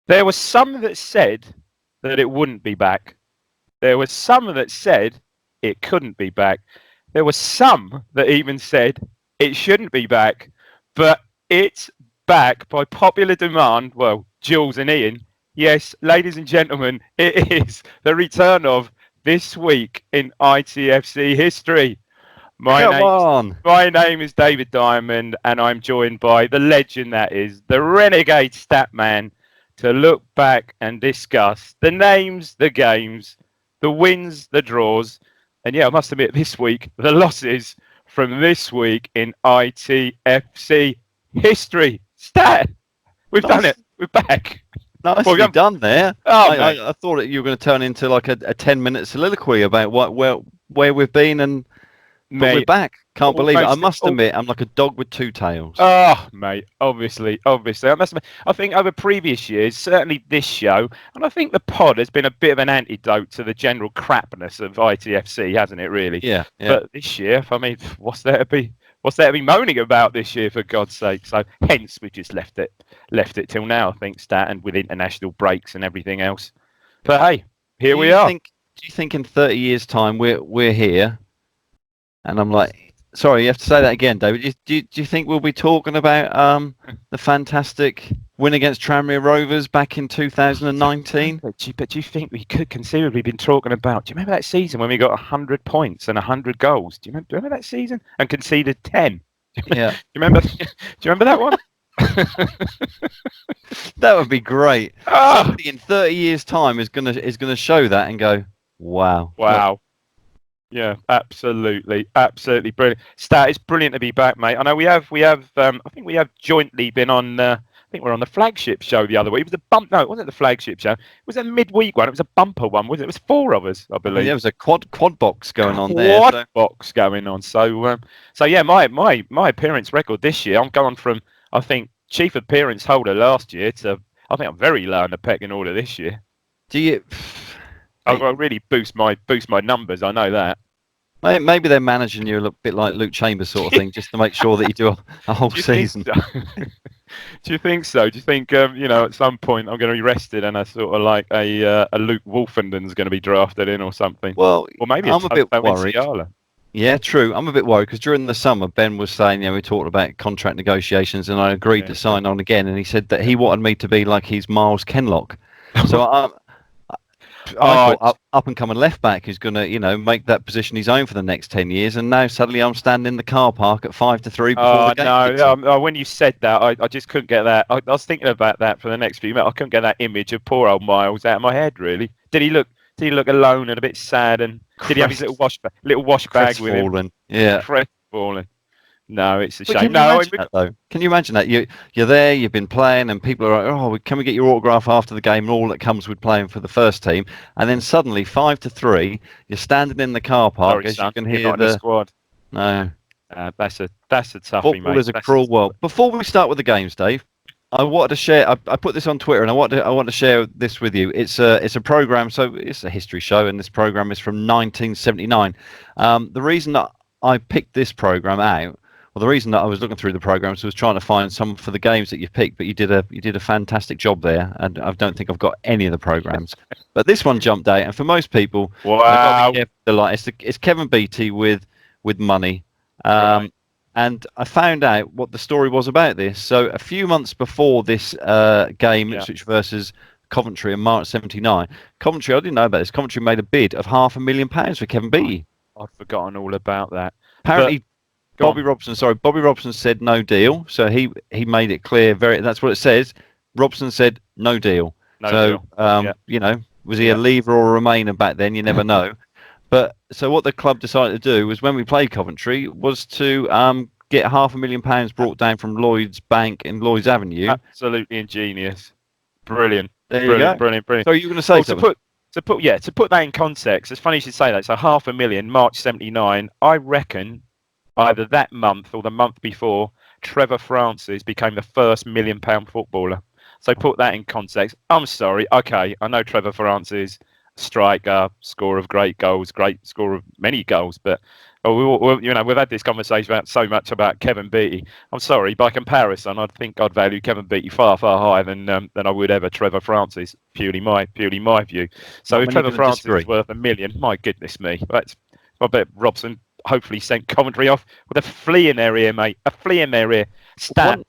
There were some that said that it wouldn't be back. There were some that said it couldn't be back. There were some that even said it shouldn't be back. But it's back by popular demand. Well, Jules and Ian. Yes, ladies and gentlemen, it is the return of This Week in ITFC History. My name is David Diamond, and I'm joined by the legend that is the renegade Statman to look back and discuss the names, the games, the wins, the draws, and yeah, I must admit this week, the losses from This Week in ITFC History. Stat! We've done it. We're back. Nicely done there. Oh, I thought that you were going to turn into like a 10-minute soliloquy about where we've been, and but we're back. Can't believe it. I must admit, I'm like a dog with two tails. Oh, mate, obviously. I must admit, I think over previous years, certainly this show, and I think the pod has been a bit of an antidote to the general crapness of ITFC, hasn't it? Really? Yeah. But this year, I mean, what's there to be moaning about this year, for God's sake? So hence we just left it till now, I think, Stat, and with international breaks and everything else. But hey, here we are. Do you think in 30 years' time we're here? And I'm like, sorry, you have to say that again, David. Do you think we'll be talking about the fantastic win against Tranmere Rovers back in 2019? But do you think we could conceivably been talking about? Do you remember that season when we got 100 points and 100 goals? Do you remember that season and conceded 10? Yeah. Do you remember that one? That would be great. Somebody in 30 years' time is gonna show that and go, wow. Look. Yeah, absolutely brilliant. Stat, it's brilliant to be back, mate. I know we have. I think we have jointly been on. I think we're on the flagship show the other week. It was a bump. No, it wasn't the flagship show. It was a midweek one. It was a bumper one, wasn't it? It was 4 of us, I believe. Yeah, it was a quad box going on there. Quad box going on. So yeah, my appearance record this year, I'm going from, I think, chief appearance holder last year to, I think I'm very low in the pecking order this year. Do you? I'll really boost my numbers. I know that. Maybe they're managing you a little bit like Luke Chambers sort of thing, just to make sure that you do a whole season. Do you think so? Do you think at some point I'm going to be rested and a sort of like a Luke Wolfenden's going to be drafted in or something? Well, or maybe I'm a bit worried. Ciala. Yeah, true. I'm a bit worried because during the summer, Ben was saying, we talked about contract negotiations, and I agreed to sign on again. And he said that he wanted me to be like his Miles Kenlock. So I thought up and coming left back is going to, make that position his own for the next 10 years. And now suddenly I'm standing in the car park at 5-3 before the game. No, when you said that, I just couldn't get that. I was thinking about that for the next few minutes. I couldn't get that image of poor old Miles out of my head, really. Did he look alone and a bit sad? And did he have his little wash bag with him? Yeah. Crestfallen. No, it's a shame. Can you imagine that? You're there, you've been playing, and people are like, can we get your autograph after the game, and all that comes with playing for the first team. And then suddenly, 5-3, you're standing in the car park as you can hear the squad. No. That's a toughie, Football mate. Football is a cruel world. Before we start with the games, Dave, I wanted to share. I put this on Twitter, and I want to share this with you. It's a program, so it's a history show, and this program is from 1979. The reason that I picked this program out, well, the reason that I was looking through the programs was trying to find some for the games that you picked, but you did a fantastic job there, and I don't think I've got any of the programs. But this one jumped out, and for most people, wow, it's Kevin Beattie with Money. Right. And I found out what the story was about this. So a few months before this game, Ipswich versus Coventry in March '79, Coventry, I didn't know about this, Coventry made a bid of £500,000 for Kevin Beattie. I'd forgotten all about that. Apparently, Bobby Robertson said no deal. So he made it clear, that's what it says. Robson said no deal. Was he a leaver or a remainer back then? You never know. But so what the club decided to do was, when we played Coventry, was to get £500,000 brought down from Lloyd's Bank in Lloyd's Avenue. Absolutely ingenious. Brilliant. There you go. Brilliant. So you're going to say something? To put that in context, it's funny you should say that. So £500,000, March '79. I reckon either that month or the month before, Trevor Francis became the first £1 million footballer. So put that in context. I'm sorry. Okay, I know Trevor Francis, striker, scorer of great goals, great scorer of many goals. But we've had this conversation about so much about Kevin Beattie. I'm sorry, by comparison, I think I'd value Kevin Beattie far higher than I would ever Trevor Francis. Purely my view. So if Trevor Francis is worth $1 million, my goodness me, I bet Robson hopefully sent commentary off with a flea in their ear, mate. A flea in their ear. Stat.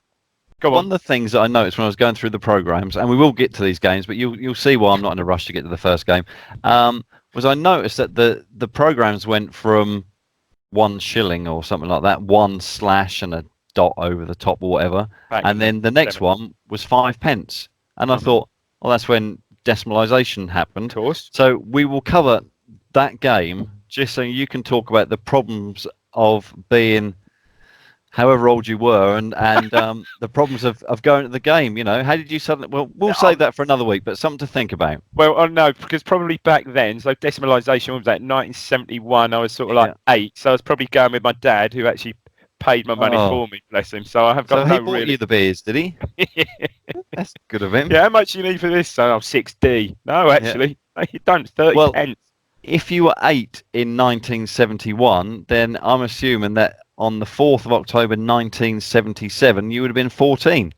One of the things that I noticed when I was going through the programs, and we will get to these games, but you'll see why I'm not in a rush to get to the first game, was I noticed that the programs went from 1 shilling or something like that, 1 slash and a dot over the top or whatever, and then the next one was 5 pence. And I thought, well, that's when decimalisation happened. Of course. So we will cover that game just so you can talk about the problems of being however old you were and the problems of going to the game. How did you suddenly... Well, we'll save that for another week, but something to think about. Well, no, because probably back then, so decimalisation was that 1971, I was sort of like 8, so I was probably going with my dad, who actually paid my money for me, bless him. So I have got he bought you the beers, did he? That's good of him. Yeah, how much do you need for this? So 6D. No, actually, you don't, 30 pence. If you were 8 in 1971, then I'm assuming that on the 4th of October 1977, you would have been 14.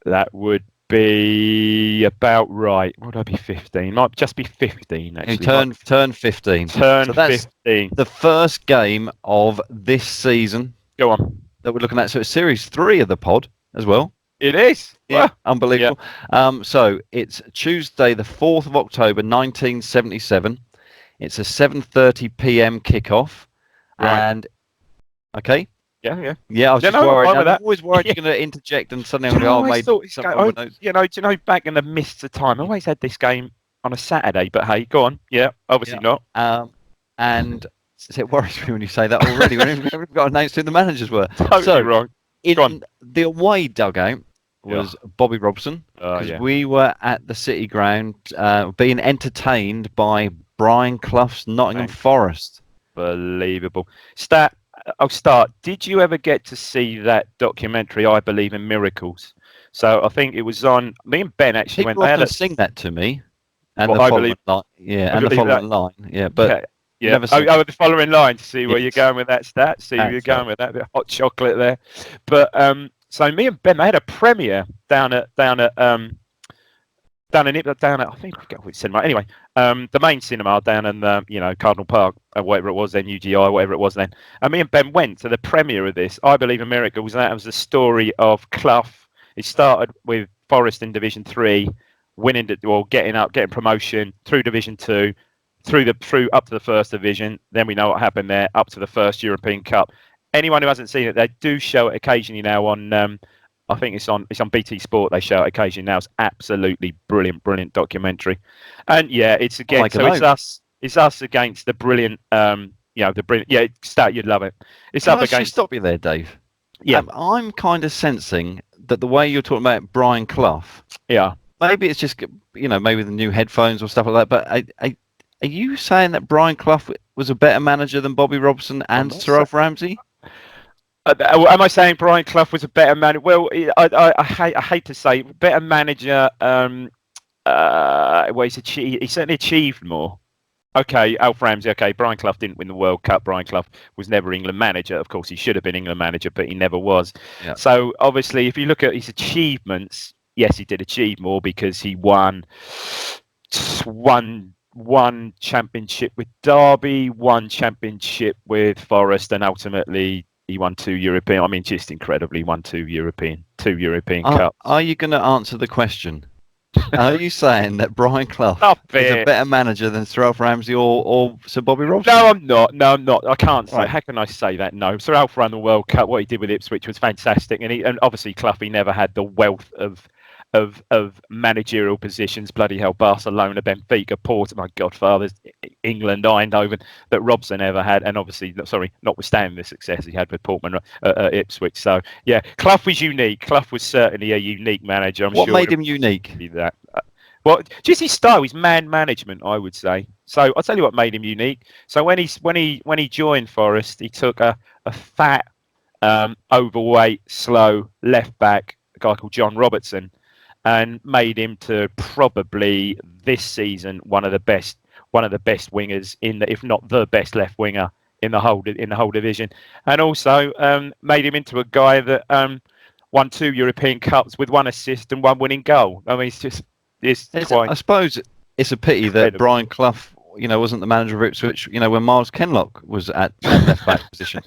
That would be about right. Would I be 15? Might just be 15, actually. You turn 15. So that's 15. The first game of this season. Go on. That we're looking at. So it's Series 3 of the pod as well. It is. Yeah, unbelievable. Yeah. So it's Tuesday, the 4th of October, 1977. It's a 7:30 p.m. kickoff. Right. And okay. Yeah. I was just worried. I'm always worried you're going to interject and suddenly I'm going to do you know, back in the mists of time, I always had this game on a Saturday, but hey, go on. Yeah, obviously not. And it worries me when you say that already. We haven't got announced who the managers were. Totally wrong. In the away dugout was Bobby Robertson, because we were at the City Ground being entertained by Brian Clough's Nottingham Forest. Believable. Stat. I'll start. Did you ever get to see that documentary, I Believe in Miracles? So I think it was on. Me and Ben actually went. People often sing that to me, and the following line. Yeah, and the following line. Yeah, but never. The following line to see where you're going with that stat. See where you're going with that bit of hot chocolate there. But so me and Ben, they had a premiere down at I think I forget which cinema. Anyway, the main cinema down in Cardinal Park, or whatever it was then, UGI, whatever it was then. And me and Ben went to the premiere of this. I Believe in Miracles. That was the story of Clough. It started with Forest in Division 3, getting promotion through Division 2, through up to the First Division. Then we know what happened there, up to the first European Cup. Anyone who hasn't seen it, they do show it occasionally now on. I think it's on BT Sport. They show it occasionally now. It's absolutely brilliant documentary, and it's again. It's us against the brilliant. The brilliant. Yeah, Stat, you'd love it. It's up against. Stop you there, Dave. Yeah, I'm kind of sensing that the way you're talking about Brian Clough. Yeah. Maybe it's just maybe the new headphones or stuff like that. But are you saying that Brian Clough was a better manager than Bobby Robson and Sir Alf Ramsey? Am I saying Brian Clough was a better manager? Well, I hate to say better manager. He certainly achieved more. Okay, Alf Ramsey. Okay, Brian Clough didn't win the World Cup. Brian Clough was never England manager. Of course, he should have been England manager, but he never was. Yeah. So obviously, if you look at his achievements, yes, he did achieve more because he won one championship with Derby, one championship with Forest, and ultimately he won 2 European. I mean, just incredibly, won 2 European Cups. Are you going to answer the question? Are you saying that Brian Clough is a better manager than Sir Alf Ramsey or Sir Bobby Robson? No, I'm not. I can't say. Right. How can I say that? No. Sir Alf ran the World Cup. What he did with Ipswich was fantastic, and obviously Clough, he never had the wealth of managerial positions. Bloody hell, Barcelona, Benfica, Porto, my godfathers, England, Eindhoven, that Robson ever had, and obviously, notwithstanding the success he had with Portman Ipswich. So yeah, Clough was unique. Clough was certainly a unique manager. What made him unique? That. Well, just his style, his man management, I would say. So I'll tell you what made him unique. So when he joined Forest, he took a fat, overweight, slow left back, a guy called John Robertson, and made him to probably this season one of the best one of the best wingers if not the best left winger in the whole division, and also made him into a guy that won 2 European Cups with 1 assist and 1 winning goal. I mean, I suppose it's a pity that Brian Clough, wasn't the manager of Ipswich, when Miles Kenlock was at left back position.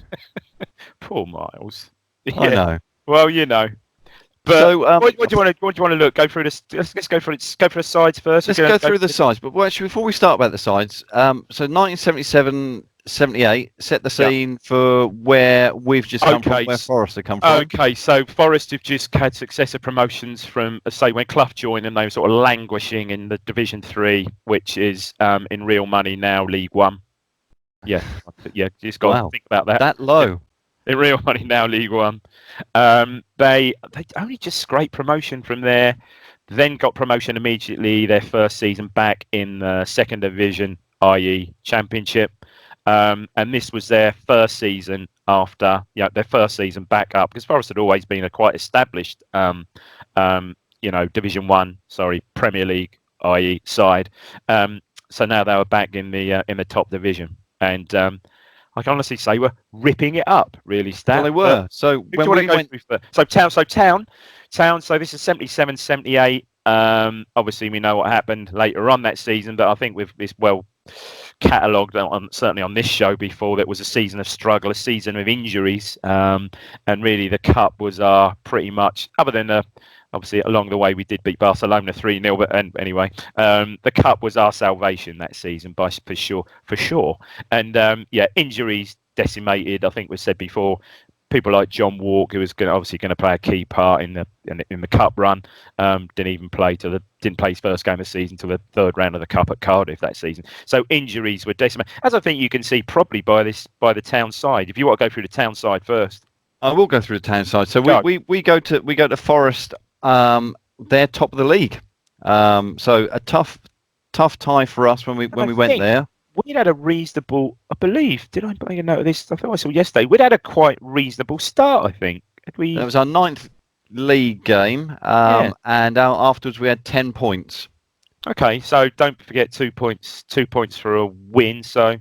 Poor Miles. I know. Well, But so, what do you want to look? Go through this. Let's go through the sides first. Let's go through the sides. But actually, before we start about the sides, so 1977-78 set the scene for where we've just come from, where Forest have come from. Okay, so Forest have just had successive promotions from, say, when Clough joined, and they were sort of languishing in the Division 3, which is in real money now League 1. Yeah, you just got to think about that. That low. In real money now, League 1. They only just scraped promotion from there, then got promotion immediately their first season back in the 2nd Division, i.e. Championship. And this was their first season after, their first season back up, because Forest had always been a quite established, Division 1, Premier League, i.e. side. So now they were back in the top division. And I can honestly say we're ripping it up, really, Stat. Well, they were. So when we went... Town. So this is 77, 78. Obviously, we know what happened later on that season, but I think it's well catalogued certainly on this show before. That was a season of struggle, a season of injuries, and really the cup was pretty much, other than obviously along the way we did beat Barcelona 3-0, but anyway, the cup was our salvation that season for sure. And injuries decimated. I think was said before. People like John Walk, who was obviously going to play a key part in the cup run, didn't play his first game of the season till the 3rd round of the cup at Cardiff that season. So injuries were decimated, as I think you can see probably by the Town side. If you want to go through the Town side first, I will go through the Town side. So we go to Forest. They're top of the league. So a tough tie for us when we went there. We'd had a reasonable, I believe, did I make a note of this? I thought I saw yesterday. We'd had a quite reasonable start, I think. That was our 9th league game, and afterwards we had 10 points. Okay, so don't forget 2 points for a win. So,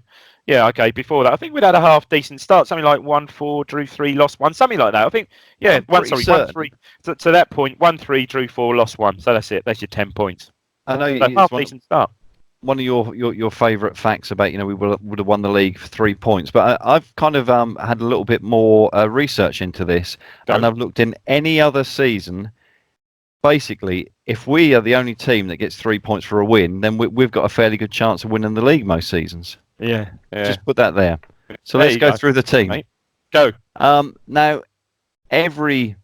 yeah, okay, before that, I think we'd had a half decent start, something like 1-4, drew 3, lost 1, something like that. I think, 1-3. To that point, 1-3, drew 4, lost 1. So that's it. That's your 10 points. I know so half decent start. One of your favourite facts about we would have won the league for 3 points, but I've kind of had a little bit more research into this, and I've looked in any other season. Basically, if we are the only team that gets 3 points for a win, then we've got a fairly good chance of winning the league most seasons. Yeah. Just put that there. So let's go through the team. Mate. Go. Now, every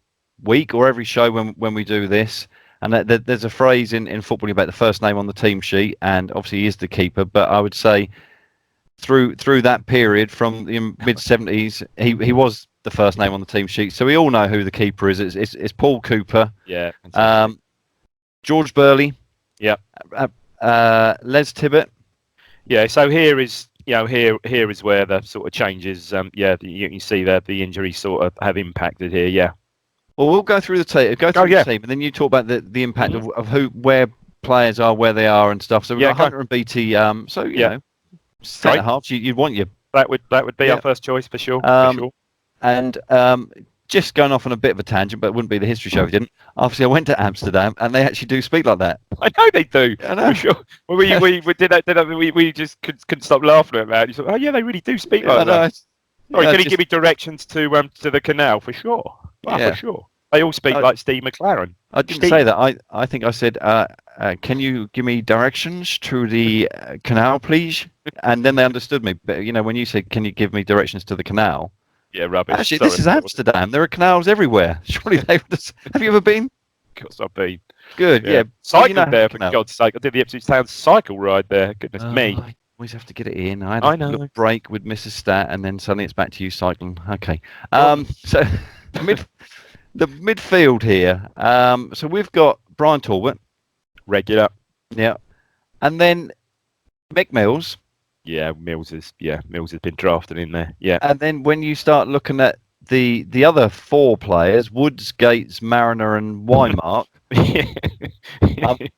week or every show when we do this. And there's a phrase in football about the first name on the team sheet, and obviously he is the keeper. But I would say through that period from the mid-70s, he was the first name on the team sheet. So we all know who the keeper is. It's Paul Cooper. Yeah. George Burley. Yeah. Les Tibbett. Yeah. So here is where the sort of changes. You can see that the injuries sort of have impacted here. Yeah. Well, we'll go through the team. The team, and then you talk about the impact of where players are, where they are, and stuff. So we've got Hunter and BT. Centre halves. You'd want your that would be our first choice for sure. And just going off on a bit of a tangent, but it wouldn't be the history show if we didn't. Obviously, I went to Amsterdam, and they actually do speak like that. I know they do. I know. For sure. Well, we just couldn't stop laughing at that. You thought, oh yeah, they really do speak like that. Sorry, can you give me directions to the canal for sure? For sure. They all speak like Steve McLaren. I didn't say that. I think I said, can you give me directions to the canal, please? And then they understood me. But, when you said, can you give me directions to the canal? Yeah, rubbish. Actually, this is Amsterdam. There are canals everywhere. Surely they would have you ever been? Of course I've been. Good, yeah. Cycled there, for God's sake. I did the Ipswich Town cycle ride there. Goodness me. I always have to get it in. I had a little break with Mrs. Stat, and then suddenly it's back to you cycling. Okay. So... The midfield here. So we've got Brian Talbot, regular. Yeah, and then Mick Mills. Yeah, Mills has been drafted in there. Yeah, and then when you start looking at the other 4 players, Woods, Gates, Mariner, and Wymark.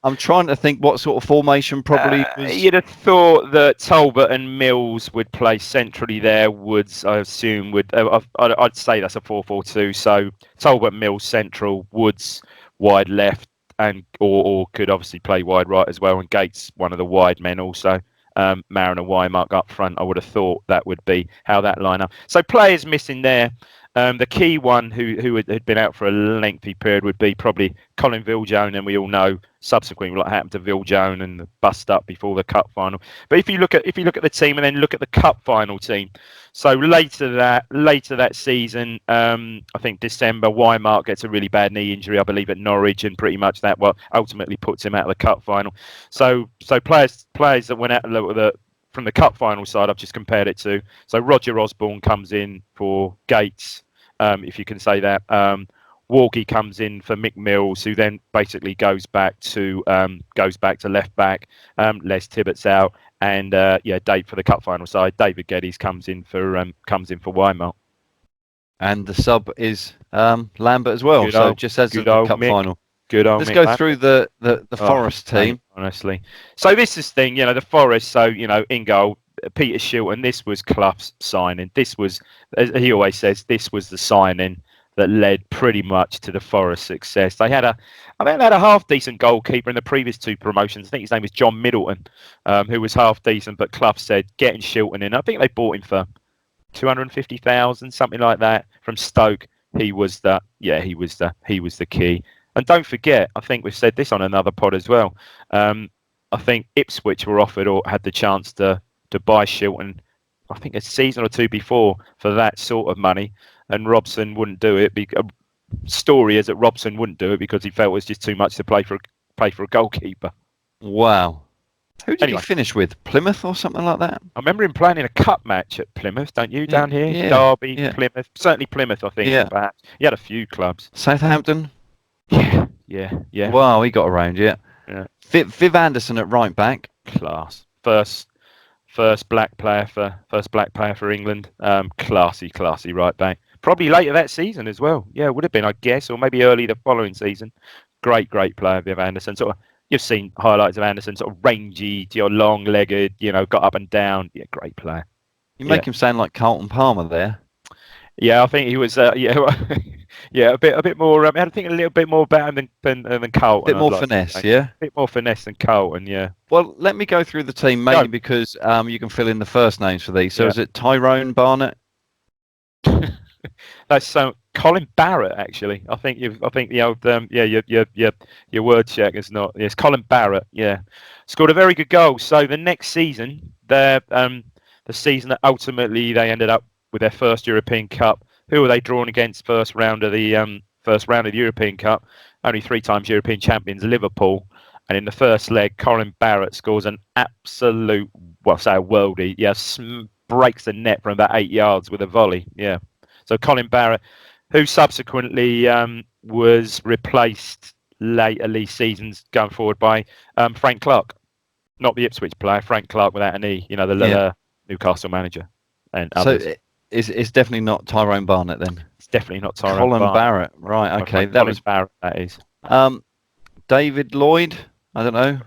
I'm trying to think what sort of formation probably was. You'd have thought that Talbot and Mills would play centrally there. Woods, I assume, would. I'd say that's a 4-4-2. So Talbot, Mills central, Woods wide left, and or could obviously play wide right as well. And Gates, one of the wide men, also. Marin and Wymark up front. I would have thought that would be how that lineup. So players missing there. The key one who had been out for a lengthy period would be probably Colin Viljoen, and we all know subsequently what happened to Viljoen and the bust up before the cup final. But if you look at the team and then look at the cup final team, so later that season, I think December, Wymark gets a really bad knee injury, I believe, at Norwich, and pretty much that ultimately puts him out of the cup final. So players that went out from the cup final side, I've just compared it to. So Roger Osborne comes in for Gates, if you can say that. Walkie comes in for Mick Mills, who then basically goes back to left back. Les Tibbetts out, and Dave for the cup final side. David Geddes comes in for Wymark. And the sub is Lambert as well. Just as the cup Mick. final. Good old Let's Mick go Lambert. through the Forest team. Honestly. So this is the thing, the Forest, so, in goal, Peter Shilton, this was Clough's signing. This was, as he always says, this was the signing that led pretty much to the Forest success. They had a half-decent goalkeeper in the previous two promotions. I think his name was John Middleton, who was half-decent, but Clough said, getting Shilton in. I think they bought him for 250,000, something like that, from Stoke. He was the key. And don't forget, I think we've said this on another pod as well. I think Ipswich were offered or had the chance to buy Shilton, I think a season or two before, for that sort of money, and Robson wouldn't do it. Story is that Robson wouldn't do it because he felt it was just too much to play for a goalkeeper. Wow. Who did he finish with? Plymouth or something like that? I remember him playing in a cup match at Plymouth, don't you, down here? Yeah, Derby, yeah. Plymouth. Certainly Plymouth, I think. Yeah. Perhaps. He had a few clubs. Southampton? Yeah. Wow, he got around, yeah. Viv Anderson at right back. Class. First black player for England. Classy right back. Probably later that season as well. Yeah, it would have been, I guess, or maybe early the following season. Great player, Viv Anderson. Sort of, you've seen highlights of Anderson, sort of rangy, long-legged, got up and down. Yeah, great player. You make him sound like Carlton Palmer there. Yeah, I think he was. A bit more. I think a little bit more better than Carlton. A bit more finesse, yeah. A bit more finesse than Carlton, yeah. Well, let me go through the team mainly because you can fill in the first names for these. So is it Tyrone Barnett? That's Colin Barrett, actually. I think the old your word check is not. Yes, Colin Barrett. Yeah, scored a very good goal. So the next season, the season that ultimately they ended up with their first European Cup. Who were they drawn against first round of the European Cup? Only 3 times European champions, Liverpool. And in the first leg, Colin Barrett scores an absolute, worldie. Yeah, breaks the net from about 8 yards with a volley. Yeah. So Colin Barrett, who subsequently was replaced later these seasons going forward by Frank Clark, not the Ipswich player, Frank Clark without an E. The Newcastle manager and others. So it's definitely not Tyrone Barnett then. It's definitely not Tyrone Barrett. Right. Okay. Colin Barrett. That is. David Lloyd. I don't know.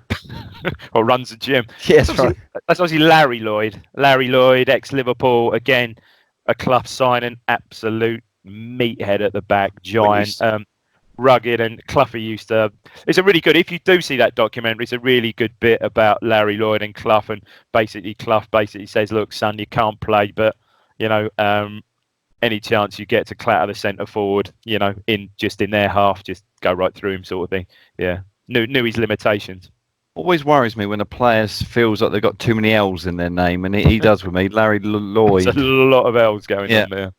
Or runs the gym. Yes, right. That's obviously Larry Lloyd. Larry Lloyd, ex-Liverpool, again, a Clough signing, absolute meathead at the back, giant, rugged, and Clough used to. It's a really good. If you do see that documentary, it's a really good bit about Larry Lloyd and Clough, and Clough basically says, "Look, son, you can't play, but any chance you get to clatter the centre forward, in their half, just go right through him, sort of thing." Yeah, knew his limitations. Always worries me when a player feels like they've got too many L's in their name, and he does with me. Larry Lloyd. There's a lot of L's going on there.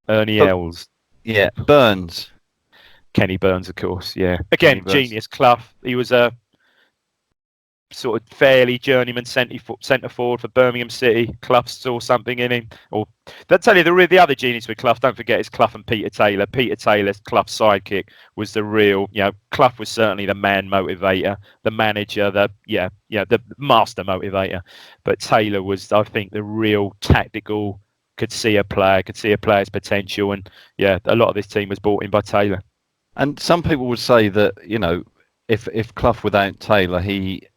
Ernie L's. Yeah, Burns. Kenny Burns, of course. Yeah. Again, genius. Clough. He was a sort of fairly journeyman centre forward for Birmingham City. Clough saw something in him. Or they'll tell you the other genius with Clough. Don't forget, it's Clough and Peter Taylor. Peter Taylor, Clough's sidekick, was the real. Clough was certainly the man motivator, the manager, the master motivator. But Taylor was, I think, the real tactical. Could see a player's potential, and a lot of this team was brought in by Taylor. And some people would say that, if Clough without Taylor, he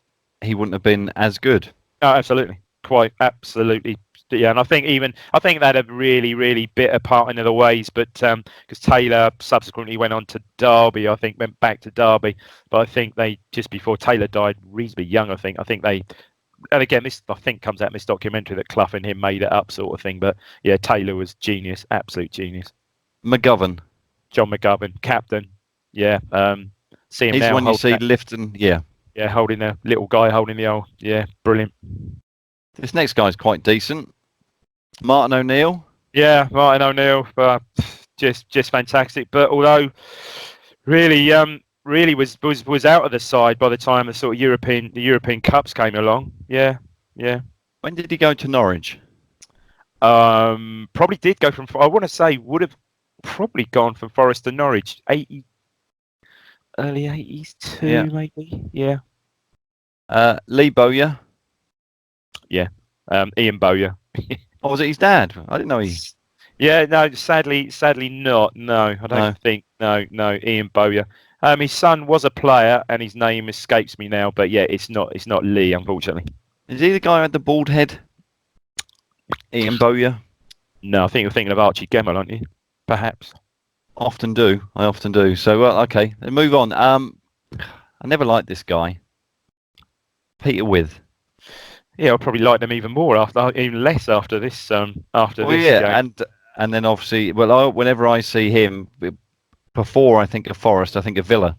wouldn't have been as good. Oh, absolutely, quite absolutely. Yeah, and I think that had a really, really bitter part in other ways, but because Taylor subsequently went on to Derby, I think went back to Derby, but I think they just before Taylor died, reasonably young, I think they, and again this I think comes out in this documentary that Clough and him made it up sort of thing, but yeah, Taylor was genius, absolute genius. McGovern, John McGovern, captain, yeah, see him he's now. the one you see lifting, yeah, holding the little guy, holding the old, yeah, brilliant. This next guy's quite decent. Martin O'Neill. Yeah, Martin O'Neill, just fantastic. But although really was out of the side by the time the sort of European Cups came along. Yeah. When did he go to Norwich? Probably did go from. I want to say would have probably gone from Forest to Norwich. Early 80s too, maybe. Yeah. Lee Bowyer. Yeah. Ian Bowyer. Oh, was it his dad? I didn't know he. Yeah, no, sadly not. No, I don't think. No, Ian Bowyer. His son was a player, and his name escapes me now. But yeah, it's not Lee, unfortunately. Is he the guy with the bald head? Ian Bowyer. No, I think you're thinking of Archie Gemmell, aren't you? Perhaps. I often do. So, well, okay, then move on. I never liked this guy, Peter With. Yeah, I probably liked him even less after this. After this. Yeah, and then obviously, whenever I see him, before I think of Forest, I think of Villa.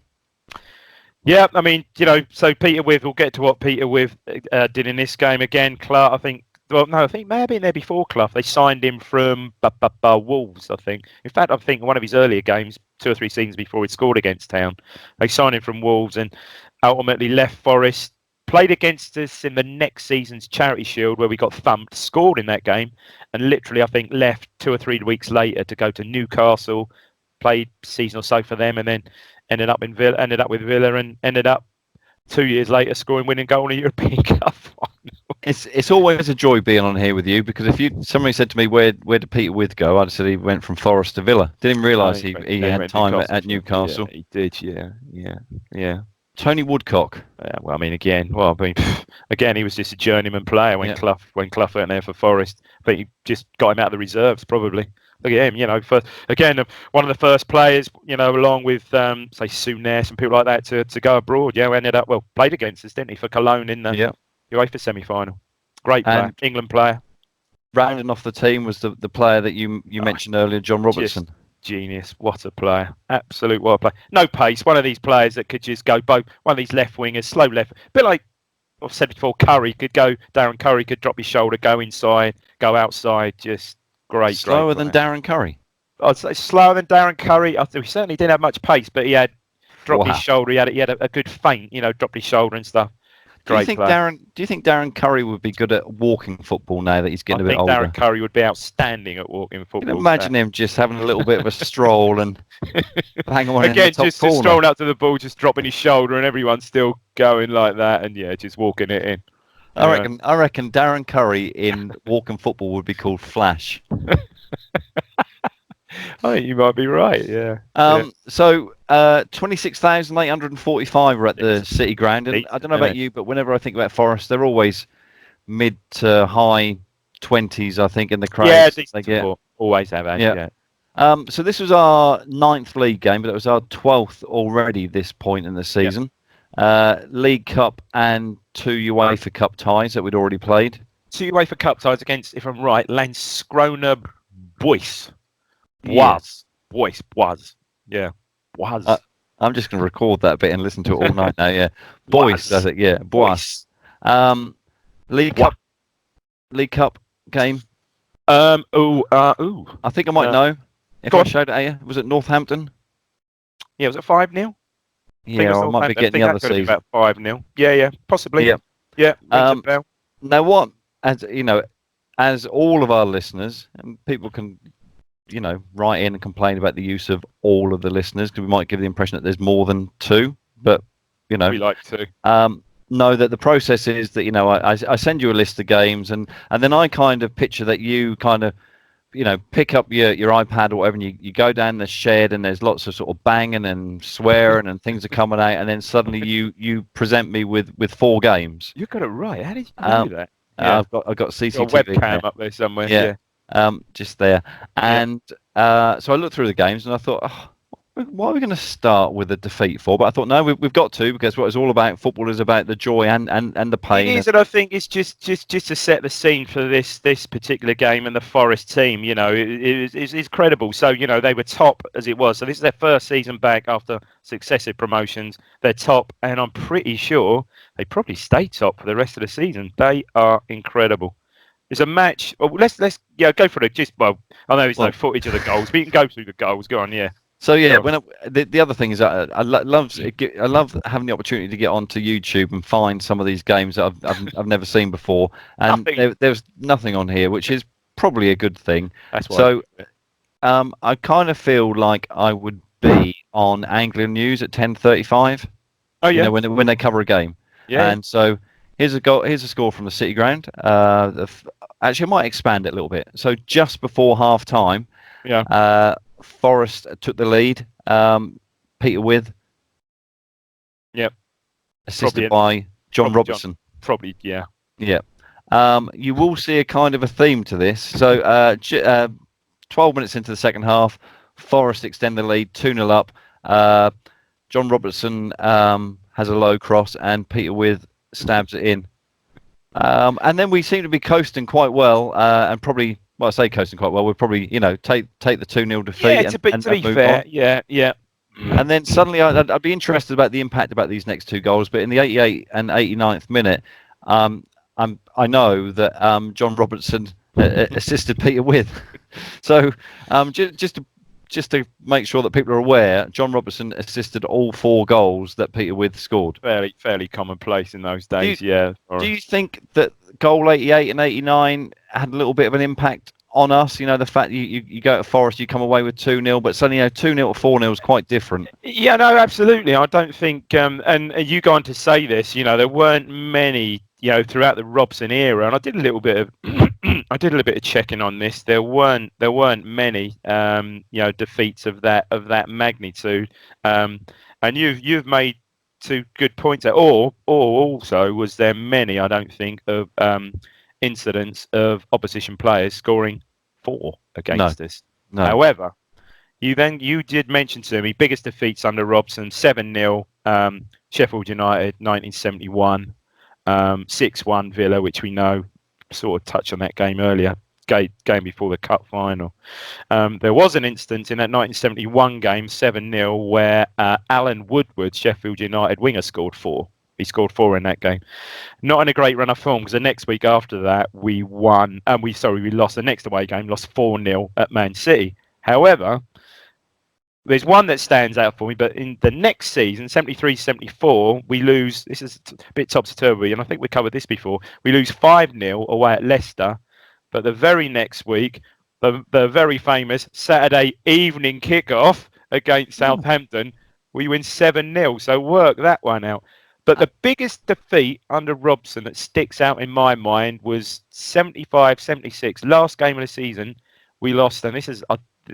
Yeah, I mean, so Peter With. We'll get to what Peter With did in this game again. Clough, I think. Well, no, I think it may have been there before Clough. They signed him from Wolves, I think. In fact, I think one of his earlier games, 2 or 3 seasons before he scored against Town, they signed him from Wolves and ultimately left Forest. Played against us in the next season's Charity Shield where we got thumped, scored in that game, and literally I think left 2 or 3 weeks later to go to Newcastle, played season or so for them, and then ended up with Villa, and ended up 2 years later scoring winning goal in a European Cup final. It's always a joy being on here with you, because if somebody said to me where did Peter With go, I'd have said he went from Forest to Villa. Didn't realise he had time at Newcastle. Yeah, he did, yeah. Tony Woodcock. Again, he was just a journeyman player when Clough went there for Forest. I think he just got him out of the reserves, probably. Look at him, one of the first players, along with say Souness and people like that to go abroad. Yeah, we ended up played against us, didn't he, for Cologne in the UEFA semi-final. Great player, England player. Rounding off the team was the player that you mentioned earlier, John Robertson. Genius, what a player, absolute what a player. No pace, one of these players that could just go both, one of these left wingers, slow left, a bit like I've said before, Darren Curry could drop his shoulder, go inside, go outside, just great. Slower than Darren Curry? I'd say slower than Darren Curry. He certainly didn't have much pace, but he had dropped his shoulder, he had a good feint, dropped his shoulder and stuff. Do you think Darren Curry would be good at walking football now that he's getting a bit older? I think Darren Curry would be outstanding at walking football. You can imagine him just having a little bit of a stroll and hang on again, just strolling up to the ball, just dropping his shoulder, and everyone's still going like that, and just walking it in. I reckon Darren Curry in walking football would be called Flash. I think you might be right. Yeah. So 26,845 were at the City Ground, and I don't know about you, but whenever I think about Forest, they're always mid to high 20s, I think, in the crowds. Yeah, they get. Always have. Yeah. So this was our 9th league game, but it was our 12th already this point in the season. League Cup and 2 UEFA Cup ties that we'd already played. 2 UEFA Cup ties against, if I'm right, Landskrona Boys. Was. Yeah. Was. I'm just going to record that bit and listen to it all night now. Yeah. Boys, does it? Yeah. Boys. League Cup game. I think I might know. If I showed it at you, was it Northampton? Yeah, was it 5-0? Yeah, I might be getting the other season. About 5-0. Yeah, possibly. Yeah. Now what? As all of our listeners, and people can, write in and complain about the use of all of the listeners, because we might give the impression that there's more than 2, but we like to know that the process is that I send you a list of games, and then I kind of picture that you kind of pick up your iPad or whatever, and you go down the shed, and there's lots of sort of banging and swearing, and things are coming out, and then suddenly you present me with 4 games. You got it right. How did you know that? I've got Got a CCTV webcam up there somewhere. Yeah. Just there, and so I looked through the games, and I thought, why are we going to start with a defeat for? But I thought, no, we've got to, because what it's all about, football is about the joy and the pain. It is, and I think it's just to set the scene for this particular game and the Forest team. It's credible. So they were top as it was. So this is their first season back after successive promotions. They're top, and I'm pretty sure they probably stay top for the rest of the season. They are incredible. It's a match. Well, let's go for it. I know there's no footage of the goals, but you can go through the goals. Go on, yeah. So the other thing is that I love having the opportunity to get onto YouTube and find some of these games that I've never seen before, and there's nothing on here, which is probably a good thing. That's why. So I kind of feel like I would be on Anglian News at 10:35. Oh yeah. When they cover a game. Yeah. And so here's a score from the City Ground. Actually, I might expand it a little bit. So just before half time. Yeah. Forest took the lead. Peter With. Yep. Assisted by John Robertson. Probably, yeah. Yeah. You will see a kind of a theme to this. So 12 minutes into the second half, Forest extend the lead 2-0 up. John Robertson has a low cross, and Peter With stabs it in. And then we seem to be coasting quite well, and probably. Well, I say coasting quite well. We'll probably, take the 2-0 defeat. Yeah, to be fair, on. Yeah. And then suddenly, I'd be interested about the impact about these next 2 goals. But in the 88th and 89th minute, I know that John Robertson assisted Peter With. So just to make sure that people are aware, John Robertson assisted all 4 goals that Peter With scored. Fairly commonplace in those days. Do you think that goal 88 and 89 had a little bit of an impact on us? The fact you go to Forest, you come away with 2-0, but suddenly 2-0 to 4-0 is quite different. Yeah, no, absolutely. I don't think, and you go on to say this, there weren't many, throughout the Robson era, and I did a little bit of checking on this. There weren't many, defeats of that magnitude. And you've made 2 good points there. Or also, was there many? I don't think of incidents of opposition players scoring 4 against us. No. However, you did mention to me biggest defeats under Robson: 7-0 Sheffield United 1971, 6-1 Villa, which we know. Sort of touched on that game earlier. Game before the cup final. There was an instance in that 1971 game, 7-0, where Alan Woodward, Sheffield United winger, scored 4. He scored 4 in that game. Not in a great run of form, because the next week after that we won, and we lost the next away game, lost 4-0 at Man City. However, there's one that stands out for me, but in the next season, 73-74, we lose. This is a bit topsy-turvy, and I think we covered this before. We lose 5-0 away at Leicester. But the very next week, the very famous Saturday evening kickoff against Southampton, we win 7-0. So work that one out. But the biggest defeat under Robson that sticks out in my mind was 75-76. Last game of the season, we lost, and this is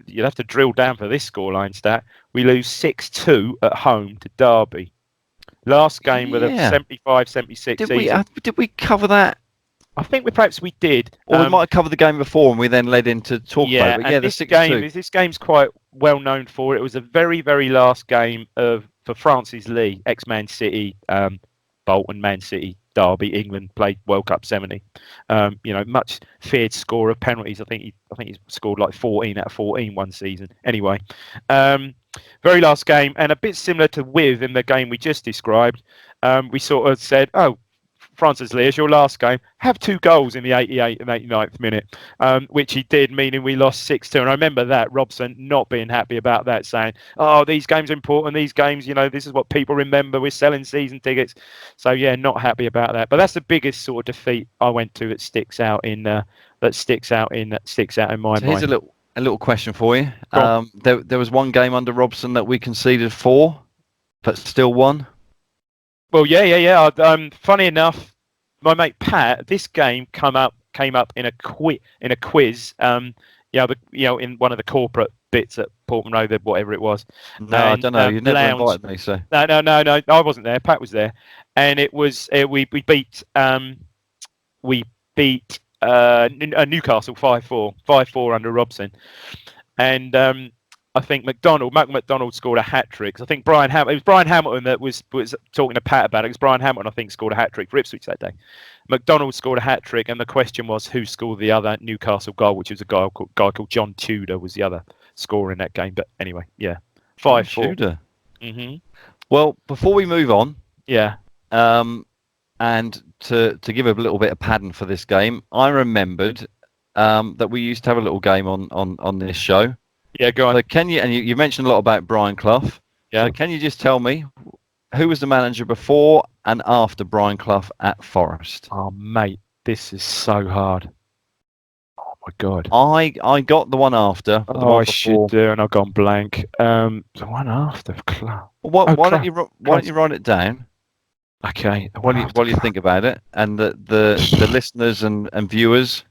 you'd have to drill down for this scoreline stat. We lose 6-2 at home to Derby. Last game with a 75-76 season. Did we cover that? I think we did. Or we might have covered the game before, and we then led into talk about it. But this game's quite well known for it. It was a very, very last game for Francis Lee, ex-Man City, Bolton, Man City, Derby, England, played World Cup 70. Much feared scorer of penalties. I think he scored like 14 out of 14 one season. Anyway, very last game, and a bit similar to in the game we just described. We sort of said, Francis Lee, it's your last game. Have 2 goals in the 88th and 89th minute, which he did, meaning we lost 6-2. And I remember that, Robson not being happy about that, saying, these games are important. These games, this is what people remember. We're selling season tickets. So, yeah, not happy about that. But that's the biggest sort of defeat I went to that sticks out in my mind. Here's a little question for you. There was one game under Robson that we conceded 4, but still won. Well, yeah. Funny enough, my mate Pat, this game came up in a quiz. in one of the corporate bits at Portman Road, whatever it was. No, I don't know. You never lounge. invited me, so. No, I wasn't there. Pat was there, and it was we beat Newcastle 5-4 under Robertson, and I think McDonald scored a hat trick. I think it was Brian Hamilton that was talking to Pat about it. It was Brian Hamilton, I think, scored a hat trick for Ipswich that day. McDonald scored a hat trick, and the question was who scored the other Newcastle goal, which was a guy called John Tudor was the other scorer in that game. But anyway, yeah, 5-4. Tudor. Mm-hmm. Well, before we move on, yeah, and to give a little bit of padding for this game, I remembered that we used to have a little game on this show. Yeah, go on. So can you? And you mentioned a lot about Brian Clough. Yeah. So can you just tell me who was the manager before and after Brian Clough at Forest? Oh, mate, this is so hard. Oh my God. I got the one after. Oh, I should do, and I've gone blank. The one after Clough. Why don't you write it down? Okay. While you think about it, and the listeners and viewers.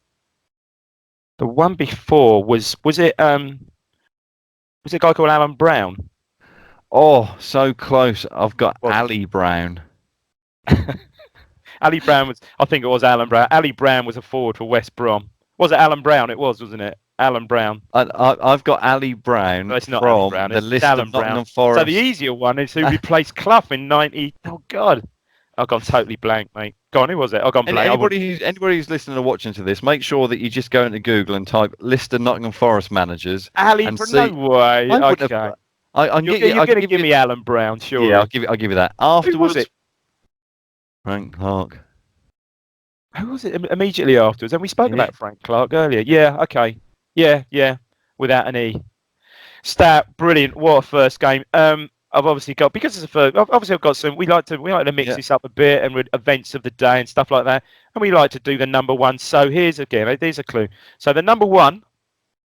The one before was it a guy called Alan Brown? Oh, so close. I've got Ali Brown. Ali Brown I think it was Alan Brown. Ali Brown was a forward for West Brom. Was it Alan Brown? It was, wasn't it? Alan Brown. I've got Ali Brown no, it's not from Alan Brown. the It's list Alan of Brown. Nottingham Forest. So the easier one is who replaced Clough in 90. Oh, God. I've gone totally blank, mate. Go on, who was it? I've gone blank. Anybody who's listening or watching to this, make sure that you just go into Google and type list of Nottingham Forest managers. Ali Brown? No way. Okay. You're going to give me Alan Brown, sure. Yeah, I'll give you that. Afterwards, who was it? Frank Clark. Who was it immediately afterwards? And we spoke about Frank Clark earlier. Yeah, okay. Yeah, without an E. Stat, brilliant. What a first game. I've obviously got, because it's a first, obviously I've got some, we like to mix this up a bit, and with events of the day and stuff like that, and we like to do the number one. So here's a clue. So the number one.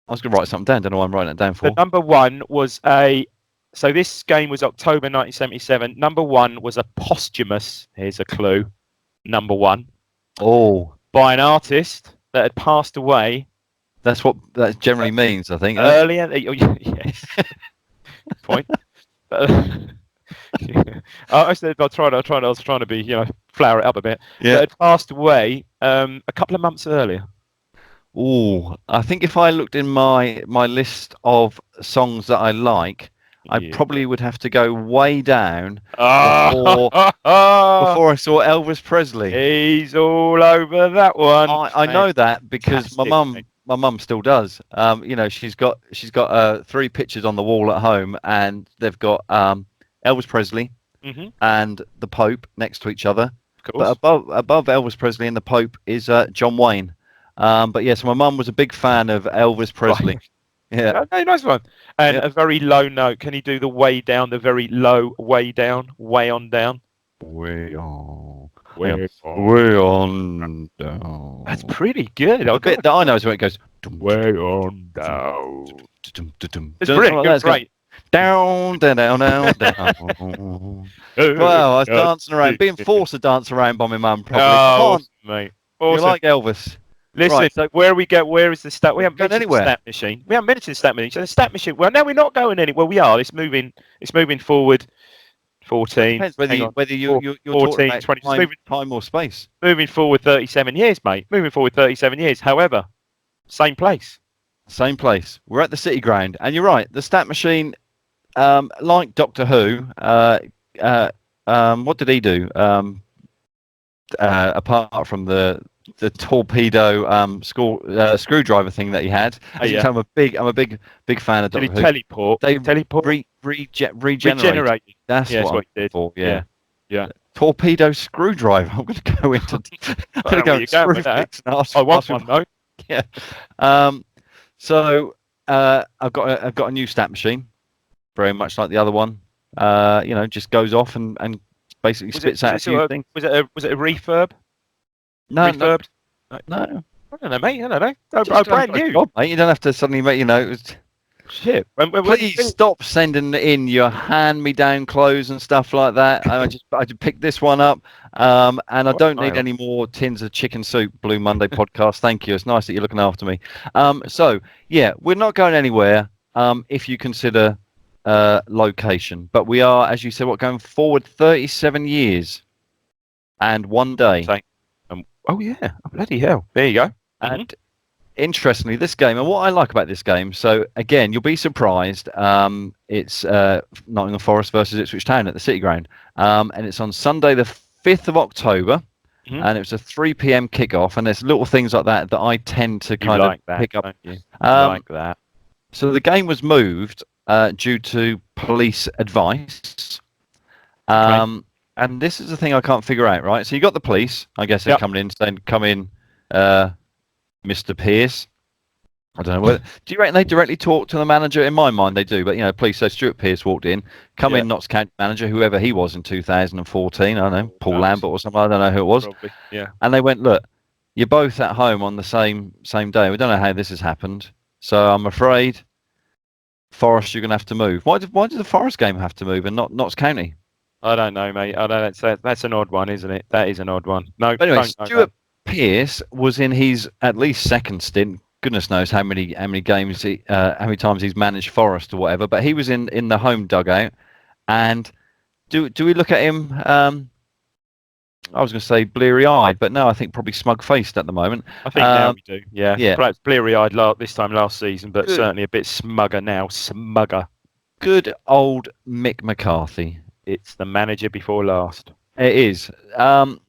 I was going to write something down, don't know why I'm writing it down for. The number one was so this game was October 1977. Number one was a posthumous, here's a clue, number one. Oh. By an artist that had passed away. That's what that generally means, I think. Earlier. Yes. Point. I was trying to be, flower it up a bit. Yeah. That had passed away a couple of months earlier. Oh, I think if I looked in my list of songs that I like, I probably would have to go way down before I saw Elvis Presley. He's all over that one. I know that because my mum still does. She's got 3 pictures on the wall at home, and they've got Elvis Presley and the Pope next to each other. But above Elvis Presley and the Pope is John Wayne. But yes, my mum was a big fan of Elvis Presley. Right. Yeah. Okay, nice one. And a very low note. Can you do the way down, the very low way down, way on down? Way on down. That's pretty good. The bit that I know is where it goes. Way on down. It's brilliant. It's great. Down. Wow, I was dancing around, being forced to dance around by my mum. Probably. Oh, mate. Awesome. You like Elvis? Listen, right, so where is the stat? We haven't mentioned anywhere. The stat machine. We haven't mentioned the stat machine. So the stat machine. Well, no, we're not going anywhere. Well, we are. It's moving forward. 14. Depends whether you're 14, talking 20. About time or space. Moving forward 37 years, mate. Moving forward 37 years. However, same place. Same place. We're at the City Ground, and you're right. The stat machine, like Doctor Who, what did he do? Apart from the torpedo screwdriver thing that he had. I'm a big fan of Doctor Who. Teleport. Regenerate. That's what he did. For. Yeah. Torpedo screwdriver. I'm going to go into. I'm going to go with that. I want one though. Yeah. So I've got a new stat machine, very much like the other one. Just goes off and basically spits out a few things. Was it a refurb? No. Refurbed? No. I don't know, mate. I don't know. Brand new. God, mate. You don't have to suddenly make. Shit. Please stop sending in your hand-me-down clothes and stuff like that. I just picked this one up, and I don't need any more tins of chicken soup. Blue Monday podcast. Thank you. It's nice that you're looking after me. So yeah, we're not going anywhere. If you consider location, but we are, as you said, going forward 37 years and 1 day. Oh yeah, bloody hell! There you go. And interestingly, this game, and what I like about this game, so again, you'll be surprised. It's Nottingham Forest versus Ipswich Town at the City Ground, and it's on Sunday, the 5th of October, and it's a 3 p.m. kickoff. And there's little things like that that I tend to kind of pick up. Don't you? Like that. So the game was moved due to police advice. And this is the thing I can't figure out, right? So you got the police, I guess, they're coming in saying, "Come in, Mr. Pearce." I don't know. Whether, do you reckon they directly talk to the manager? In my mind, they do. But, police. So Stuart Pearce walked in, in, Notts County manager, whoever he was in 2014. I don't know, Paul Lambert or something. I don't know who it was. Probably, yeah. And they went, "Look, you're both at home on the same day. We don't know how this has happened. So I'm afraid, Forest, you're going to have to move." Why did the Forest game have to move and not Notts County? I don't know, mate. I don't know. That's an odd one, isn't it? That is an odd one. No, but anyway, Stuart Pearce was in his at least second stint. Goodness knows how many games how many times he's managed Forest or whatever. But he was in the home dugout. And do we look at him? I was going to say bleary-eyed, but no, I think probably smug-faced at the moment. I think now we do. Yeah. Perhaps bleary-eyed this time last season, but certainly a bit smugger now. Smugger. Good old Mick McCarthy. It's the manager before last. It is.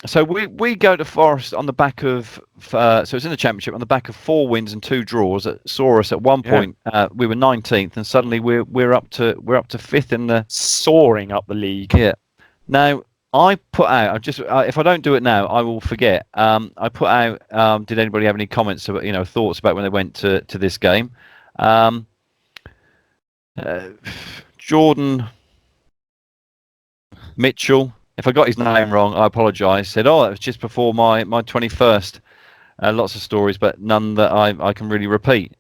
So we go to Forest on the back of so it's in the Championship on the back of 4 wins and 2 draws that saw us at one point. We were 19th, and suddenly we're up to 5th in the soaring up the league. Yeah. Now I put out. If I don't do it now, I will forget. I put out. Did anybody have any comments about thoughts about when they went to this game? Jordan Mitchell, if I got his name wrong, I apologise. Said, "Oh, it was just before my 21st." Lots of stories, but none that I can really repeat.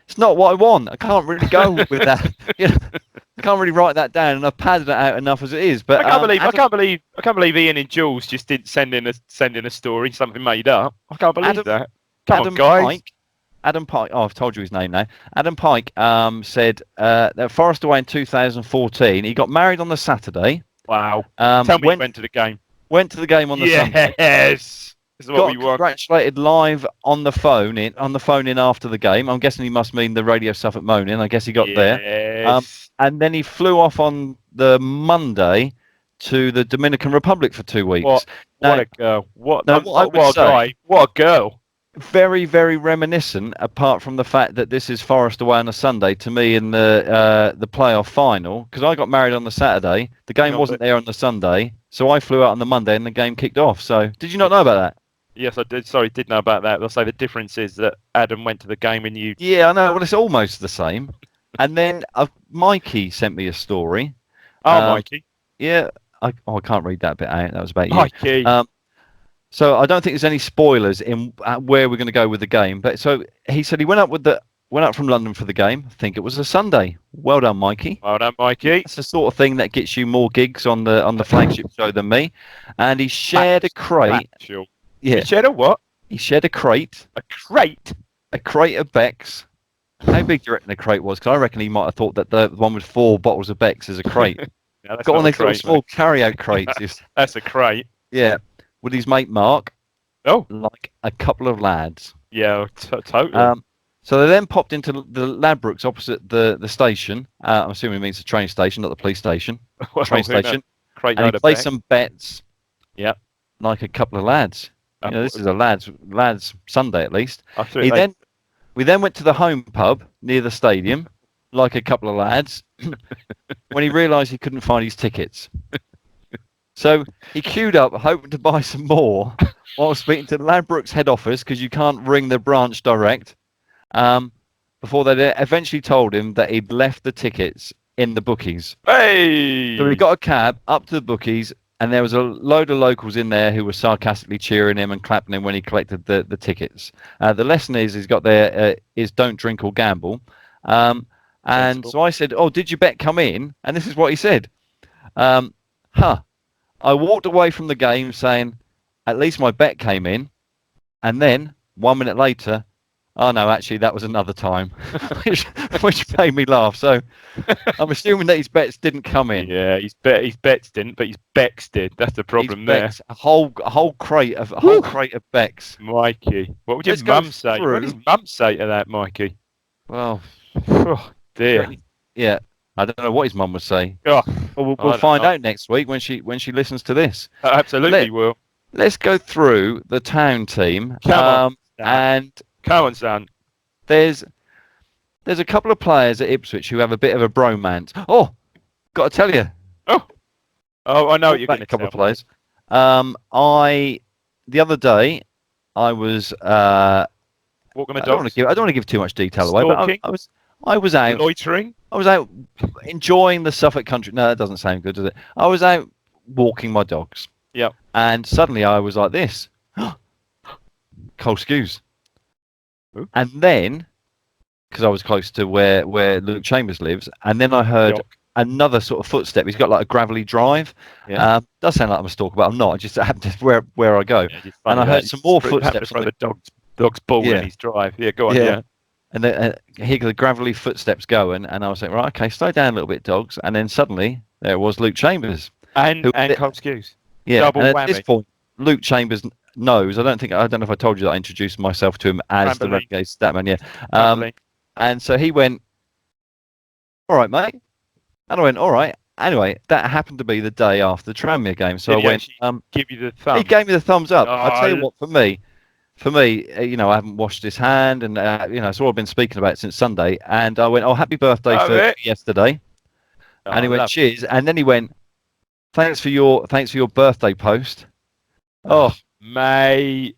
It's not what I want. I can't really go with that. I can't really write that down, and I've padded it out enough as it is. But I can't believe Ian and Jules just didn't send in a story, something made up. I can't believe that. Come on, guys. Adam Pike. Oh, I've told you his name now. Adam Pike said that Forest away in 2014. He got married on the Saturday. Wow. Tell me he went to the game. Went to the game on the Sunday. Yes. This is what we want. Congratulated live on the phone in after the game. I'm guessing he must mean the Radio Suffolk Moaning. I guess he got there. And then he flew off on the Monday to the Dominican Republic for 2 weeks. What a girl. What a guy. What a girl. Very, very reminiscent, apart from the fact that this is Forest away on a Sunday, to me in the playoff final, because I got married on the Saturday. The game wasn't there on the Sunday, so I flew out on the Monday and the game kicked off. So did you not know about that? Yes, I did. Sorry, did know about that. I'll say the difference is that Adam went to the game and you... Yeah, I know. Well, it's almost the same. And then Mikey sent me a story. Mikey. Yeah. I can't read that bit out. That was about you. Mikey. So I don't think there's any spoilers in where we're going to go with the game. But so he said he went up from London for the game. I think it was a Sunday. Well done, Mikey. Well done, Mikey. It's the sort of thing that gets you more gigs on the flagship show than me. And he shared a crate. Factual. Yeah. He shared a what? He shared a crate. A crate? A crate of Beck's. How big do you reckon the crate was? Because I reckon he might have thought that the one with 4 bottles of Beck's is a crate. No, got one of those little small carry-out crates. That's a crate. Yeah. With his mate Mark. Oh. Like a couple of lads. Yeah, totally. So they then popped into the Ladbrokes opposite the station. I'm assuming it means the train station, not the police station. Train station. And he played some bets. Yeah. Like a couple of lads. This is a lads Sunday at least. We then went to the home pub near the stadium, like a couple of lads, when he realised he couldn't find his tickets. So he queued up, hoping to buy some more, while speaking to Ladbrokes head office, because you can't ring the branch direct, before they eventually told him that he'd left the tickets in the bookies. Hey! So he got a cab up to the bookies, and there was a load of locals in there who were sarcastically cheering him and clapping him when he collected the tickets. The lesson he's got there is don't drink or gamble. And Sensible. so I said, "Oh, did your bet come in?" And this is what he said. I walked away from the game saying, "At least my bet came in." And then 1 minute later, "Oh no, actually that was another time," which made me laugh. So I'm assuming that his bets didn't come in. Yeah, his bets didn't, but his Becks did. That's the problem there. A whole crate of Becks. Mikey, what would your Let's go mum say? What through. does mum say to that, Mikey? Well, Oh, dear. yeah, I don't know what his mum would say. Oh, Well, we'll find out next week when she listens to this. absolutely will. Let's go through the town team. Come on, and come on, son. there's a couple of players at Ipswich who have a bit of a bromance. Oh, got to tell you. Oh, I know what you're going to A couple tell. of players. The other day, I was. Walking the I don't dogs. want to give too much detail away, but I was out. Loitering. I was out enjoying the Suffolk country. No, that doesn't sound good, does it? I was out walking my dogs. Yep. And suddenly I was like this. Cold skews. Ooh. And then, because I was close to where Luke Chambers lives, and then I heard another sort of footstep. He's got like a gravelly drive. Yeah. Does sound like I'm a stalker, but I'm not. I just happened to where I go. Yeah, and I heard some more footsteps. From the dog's ball in his drive. Yeah, go on. Yeah. And then he got the gravelly footsteps going, and I was like, right, okay, slow down a little bit, dogs. And then suddenly there was Luke Chambers. And cold skews. Yeah. Double and whammy. at this point, Luke Chambers knows. I don't know if I told you that I introduced myself to him as the Renegade Statman. Yeah. And so he went, "All right, mate." And I went, "All right." Anyway, that happened to be the day after the Tranmere game, so I went. Give you the thumb. He gave me the thumbs up. Oh, I'll tell you what, for me, I haven't washed his hand, and it's all I've been speaking about since Sunday. And I went, "Oh, happy birthday for yesterday." And he went, "Cheers." And then he went, Thanks for your birthday post." Oh, mate,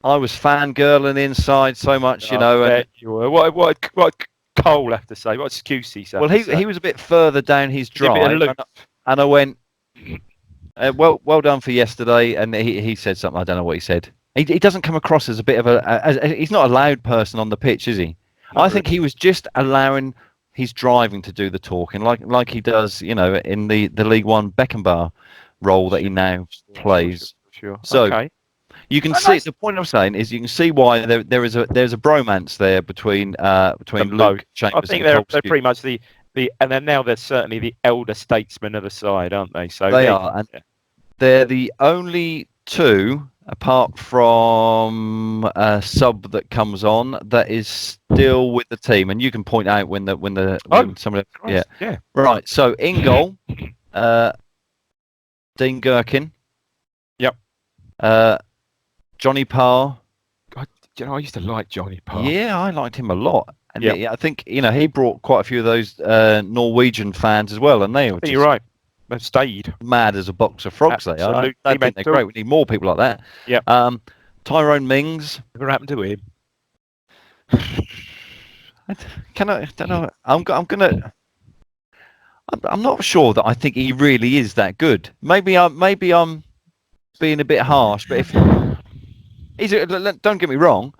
I was fangirling inside so much, you know. And you were. What Cole have to say? What excuse he said? Well, he was a bit further down his drive, and I went, well done for yesterday. And he said something. I don't know what he said. He doesn't come across as a bit of he's not a loud person on the pitch, is he? I think he was just allowing his driving to do the talking, like he does, in the League One Beckenbauer role that he now plays. Sure. So okay. You can see the point I'm saying is you can see why there's a bromance there between Luke Chambers. I think and they're pretty much the and then now they're certainly the elder statesmen of the side, aren't they? So they are, and they're the only two, apart from a sub that comes on, that is still with the team. And you can point out when somebody right. So in goal, Dean Gherkin. Yep. Johnny Parr. God, I used to like Johnny Parr. Yeah, I liked him a lot. And I think he brought quite a few of those Norwegian fans as well, and they were you're right. They've stayed mad as a box of frogs. Absolutely. I think they're great. We need more people like that. Yeah. Tyrone Mings. Whatever happened to him? I don't know. I'm not sure that I think he really is that good. Maybe I'm being a bit harsh, but if don't get me wrong,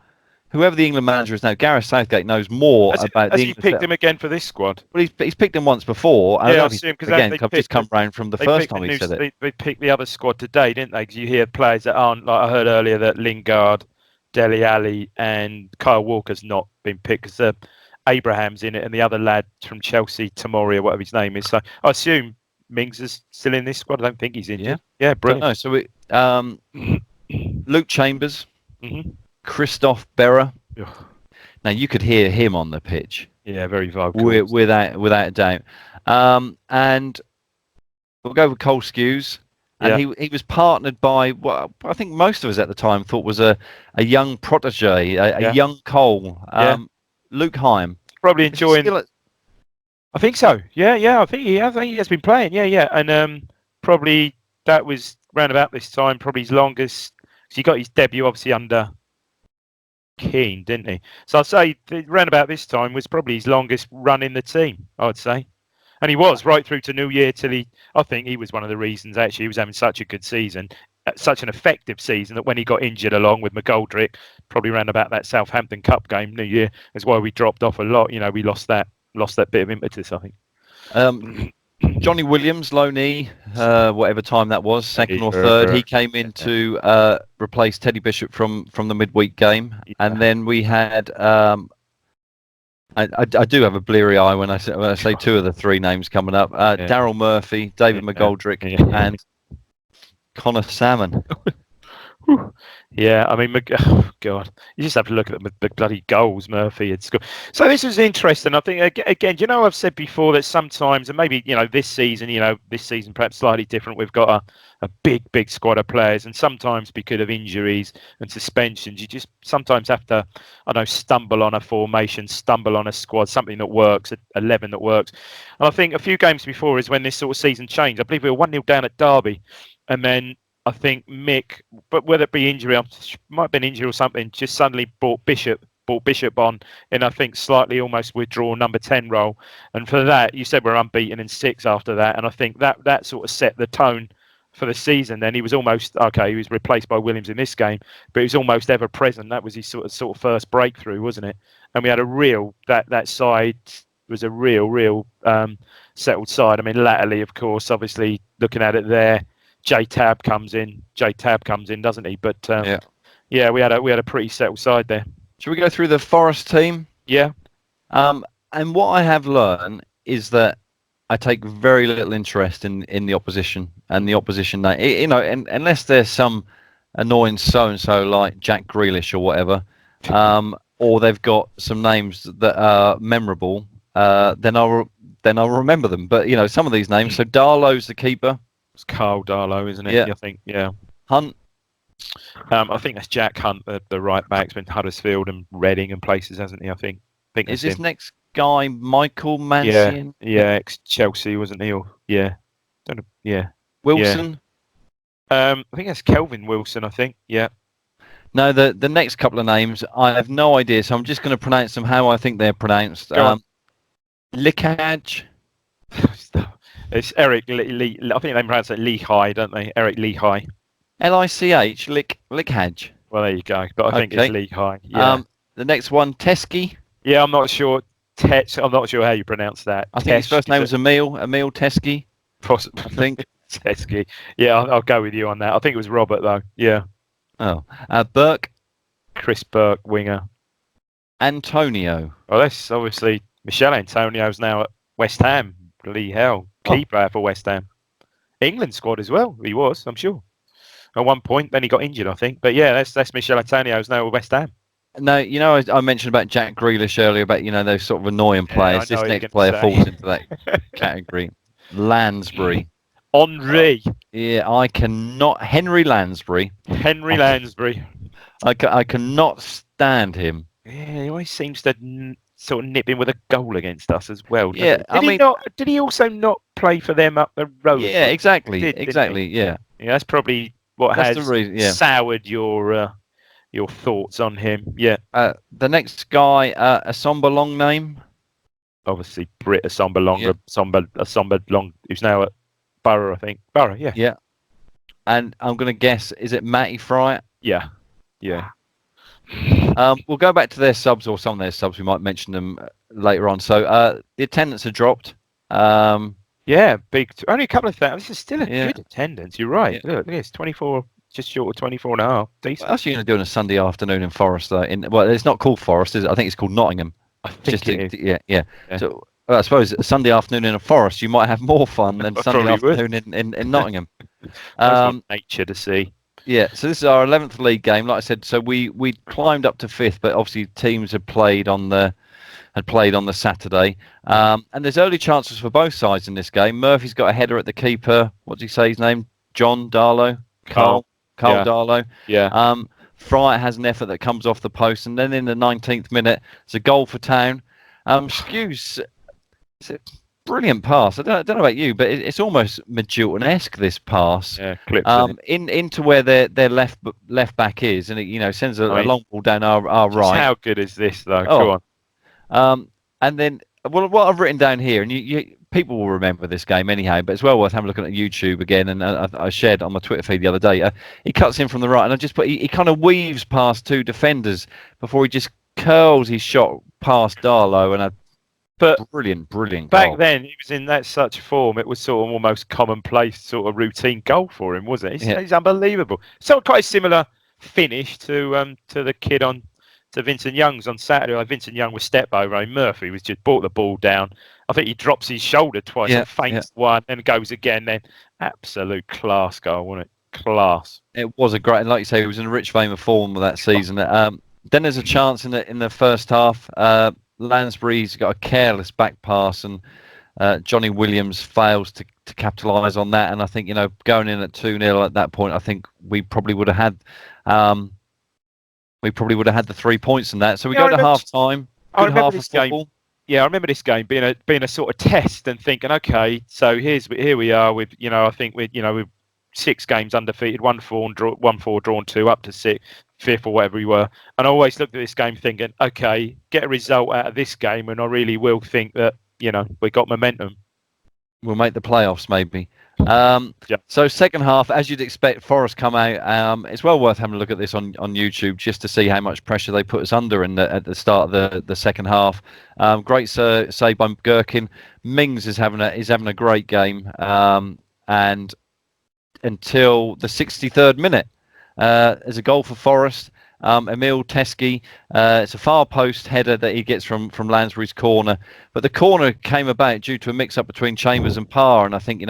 whoever the England manager is now, Gareth Southgate knows more about the England. He picked him again for this squad? Well, he's picked him once before. I assume because I've just come round from the first time he said it. They picked the other squad today, didn't they? Because you hear players that aren't, like I heard earlier that Lingard, Dele Alli, and Kyle Walker's not been picked because Abraham's in it, and the other lad from Chelsea, Tomori or whatever his name is. So I assume Mings is still in this squad. I don't think he's injured. Yeah, brilliant. No, so Luke Chambers, Christoph Berra. Ugh. Now you could hear him on the pitch. Yeah, very vocal. Without a doubt. And we'll go with Cole Skews. And he was partnered by what I think most of us at the time thought was a young protege, a young Cole, Luke Heim. Probably enjoying. I think so. Yeah. I think he has been playing. Yeah. And probably that was round about this time, probably his longest. So he got his debut obviously under Keane, didn't he? So I'd say round about this time was probably his longest run in the team, I would say. And he was right through to New Year I think he was one of the reasons actually he was having such a good season, such an effective season, that when he got injured along with McGoldrick, probably round about that Southampton Cup game, New Year, is why we dropped off a lot. We lost that lost that bit of impetus, I think. Johnny Williams, loanee, whatever time that was, second or third, he came in to replace Teddy Bishop from the midweek game. Yeah. And then we had, I do have a bleary eye when I say two of the three names coming up. Daryl Murphy, David McGoldrick, and Connor Salmon. Yeah, I mean, oh God, you just have to look at the bloody goals Murphy had scored. So this was interesting. I think again, you know, I've said before that sometimes, and maybe this season perhaps slightly different. We've got a big squad of players, and sometimes because of injuries and suspensions, you just sometimes have to, stumble on a formation, stumble on a squad, something that works, 11 that works. And I think a few games before is when this sort of season changed. I believe we were 1-0 down at Derby, and then I think Mick, but whether it be injury, might have been injury or something, just suddenly brought Bishop on, and I think slightly almost withdrawn number 10 role. And for that, you said we're unbeaten in 6 after that, and I think that sort of set the tone for the season. Then he was almost he was replaced by Williams in this game, but he was almost ever present. That was his sort of first breakthrough, wasn't it? And we had a real that side was a real settled side. I mean, latterly, of course, obviously looking at it there. J-Tab comes in, doesn't he? But yeah, we had a pretty settled side there. Should we go through the Forest team? Yeah. And what I have learned is that I take very little interest in the opposition and the opposition name. And unless there's some annoying so-and-so like Jack Grealish or whatever, or they've got some names that are memorable, then I'll remember them. But some of these names. So Darlow's the keeper. It's Carl Darlow, isn't it? Yeah. I think, yeah. Hunt. I think that's Jack Hunt, the right back. He's been Huddersfield and Reading and places, hasn't he? I think is this him. Next guy Michael Mancian? Yeah, ex-Chelsea, wasn't he? Or, yeah. Don't know. Yeah. Wilson? Yeah. I think that's Kelvin Wilson, I think. Yeah. No, the next couple of names, I have no idea, so I'm just going to pronounce them how I think they're pronounced. Lickage. It's Eric Lee. I think they pronounce it Lehigh, don't they? Eric Lehigh. Lich. Lickhadge. Well, there you go. But I think it's Lehigh. Yeah. The next one, Teskey. Yeah, I'm not sure. I'm not sure how you pronounce that. I think his first name was Emil Teskey. Possibly. I think. Teskey. Yeah, I'll go with you on that. I think it was Robert, though. Yeah. Oh. Burke. Chris Burke, winger. Antonio. Well, that's obviously Michel Antonio's now at West Ham. Bloody hell. Keeper for West Ham. England squad as well. He was, I'm sure. At one point, then he got injured, I think. But yeah, that's Michel Antonio's now at West Ham. No, I mentioned about Jack Grealish earlier about those sort of annoying players. This next player falls into that category. Lansbury. Henri. Yeah, I cannot. Henry Lansbury. I cannot stand him. Yeah, he always seems to sort of nip in with a goal against us as well. Yeah, did he also not play for them up the road? Yeah, exactly. Yeah. Yeah, that's probably what has soured your thoughts on him. Yeah. The next guy, a somber long name. Obviously, Britt Asomba Long, who's now at Borough, I think. Borough, yeah. Yeah. And I'm going to guess, is it Matty Fry? Yeah. We'll go back to their subs, or some of their subs. We might mention them later on. So the attendance had dropped. Yeah, only a couple of things. This is still a good attendance. You're right. Yeah. Look, it's 24, just short of 24 and a half. Decent. What else are you going to do on a Sunday afternoon in Forest? Though? Well, it's not called Forest, is it? I think it's called Nottingham. I think it is. Yeah. So I suppose a Sunday afternoon in a Forest, you might have more fun than Sunday afternoon in Nottingham. Nature to see. Yeah, so this is our 11th league game. Like I said, so we climbed up to 5th, but obviously teams had played on the Saturday. And there's early chances for both sides in this game. Murphy's got a header at the keeper. What does he say his name? John Darlow? Carl Darlow. Yeah. Fry has an effort that comes off the post, and then in the 19th minute, it's a goal for Town. Skews, it's a brilliant pass. I don't know about you, but it's almost Mcdermott-esque, this pass. Yeah, clips into where their left back is, and it sends a long ball down our right. How good is this though? Go on. And then what I've written down here, and you people will remember this game anyhow, but it's well worth having a look at YouTube again. And I shared on my Twitter feed the other day. He cuts in from the right, and I just put he kind of weaves past two defenders before he just curls his shot past Darlow, and But brilliant back goal. then, he was in that such form. It was sort of almost commonplace, sort of routine goal for him, wasn't it? He's unbelievable. So quite a similar finish to the kid to Vincent Young's on Saturday. Like Vincent Young was step over. I mean, Murphy was just brought the ball down. I think he drops his shoulder twice and feints one, and goes again. Then absolute class goal, wasn't it? Class. It was a great, and like you say, he was in a rich vein of form that season. Then there's a chance in the first half. Lansbury's got a careless back pass, and Johnny Williams fails to capitalise on that. And I think, going in at 2-0 at that point, I think we probably would have had the 3 points in that. So we go to half time. I remember this game. Yeah, I remember this game being a sort of test and thinking, okay, so here we are with I think with 6 games undefeated, 1-4 drawn 2 up to 5th or whatever we were. And I always looked at this game thinking, okay, get a result out of this game, and I really will think that we got momentum. We'll make the playoffs maybe. So second half, as you'd expect, Forest come out. It's well worth having a look at this on YouTube just to see how much pressure they put us under at the start of the second half. Great save by Gherkin. Mings is having a great game, and until the 63rd minute, there's a goal for Forest. Emil Teskey, it's a far post header that he gets from Lansbury's corner, but the corner came about due to a mix-up between Chambers and Parr, and I think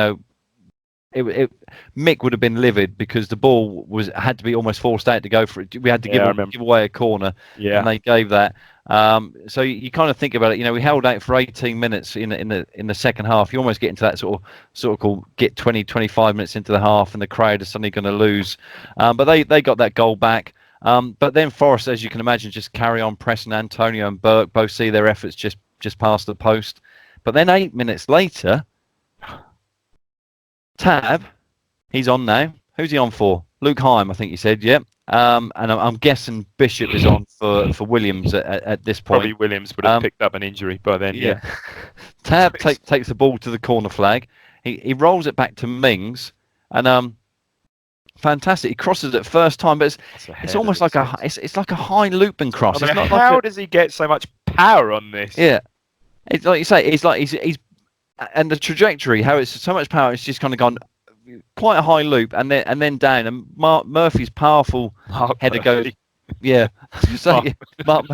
Mick would have been livid because the ball had to be almost forced out to go for it. We had to give away a corner, and they gave that. So you kind of think about it. We held out for 18 minutes in the second half. You almost get into that sort of called get 20-25 minutes into the half, and the crowd is suddenly going to lose. But they got that goal back. But then Forest, as you can imagine, just carry on pressing. Antonio and Burke both see their efforts just past the post. But then 8 minutes later, Tab, he's on now. Who's he on for? Luke Heim, I think you said, yeah. And I'm guessing Bishop is on for Williams at this point. Probably Williams would have picked up an injury by then, yeah. Tab takes the ball to the corner flag. He rolls it back to Mings, and fantastic. He crosses it first time, but it's almost like it's like a high looping cross. How does he get so much power on this? Yeah, it's like you say. It's like he's and the trajectory, how it's so much power. It's just kind of gone quite a high loop, and then down. And Murphy's powerful header goes. Yeah, Mark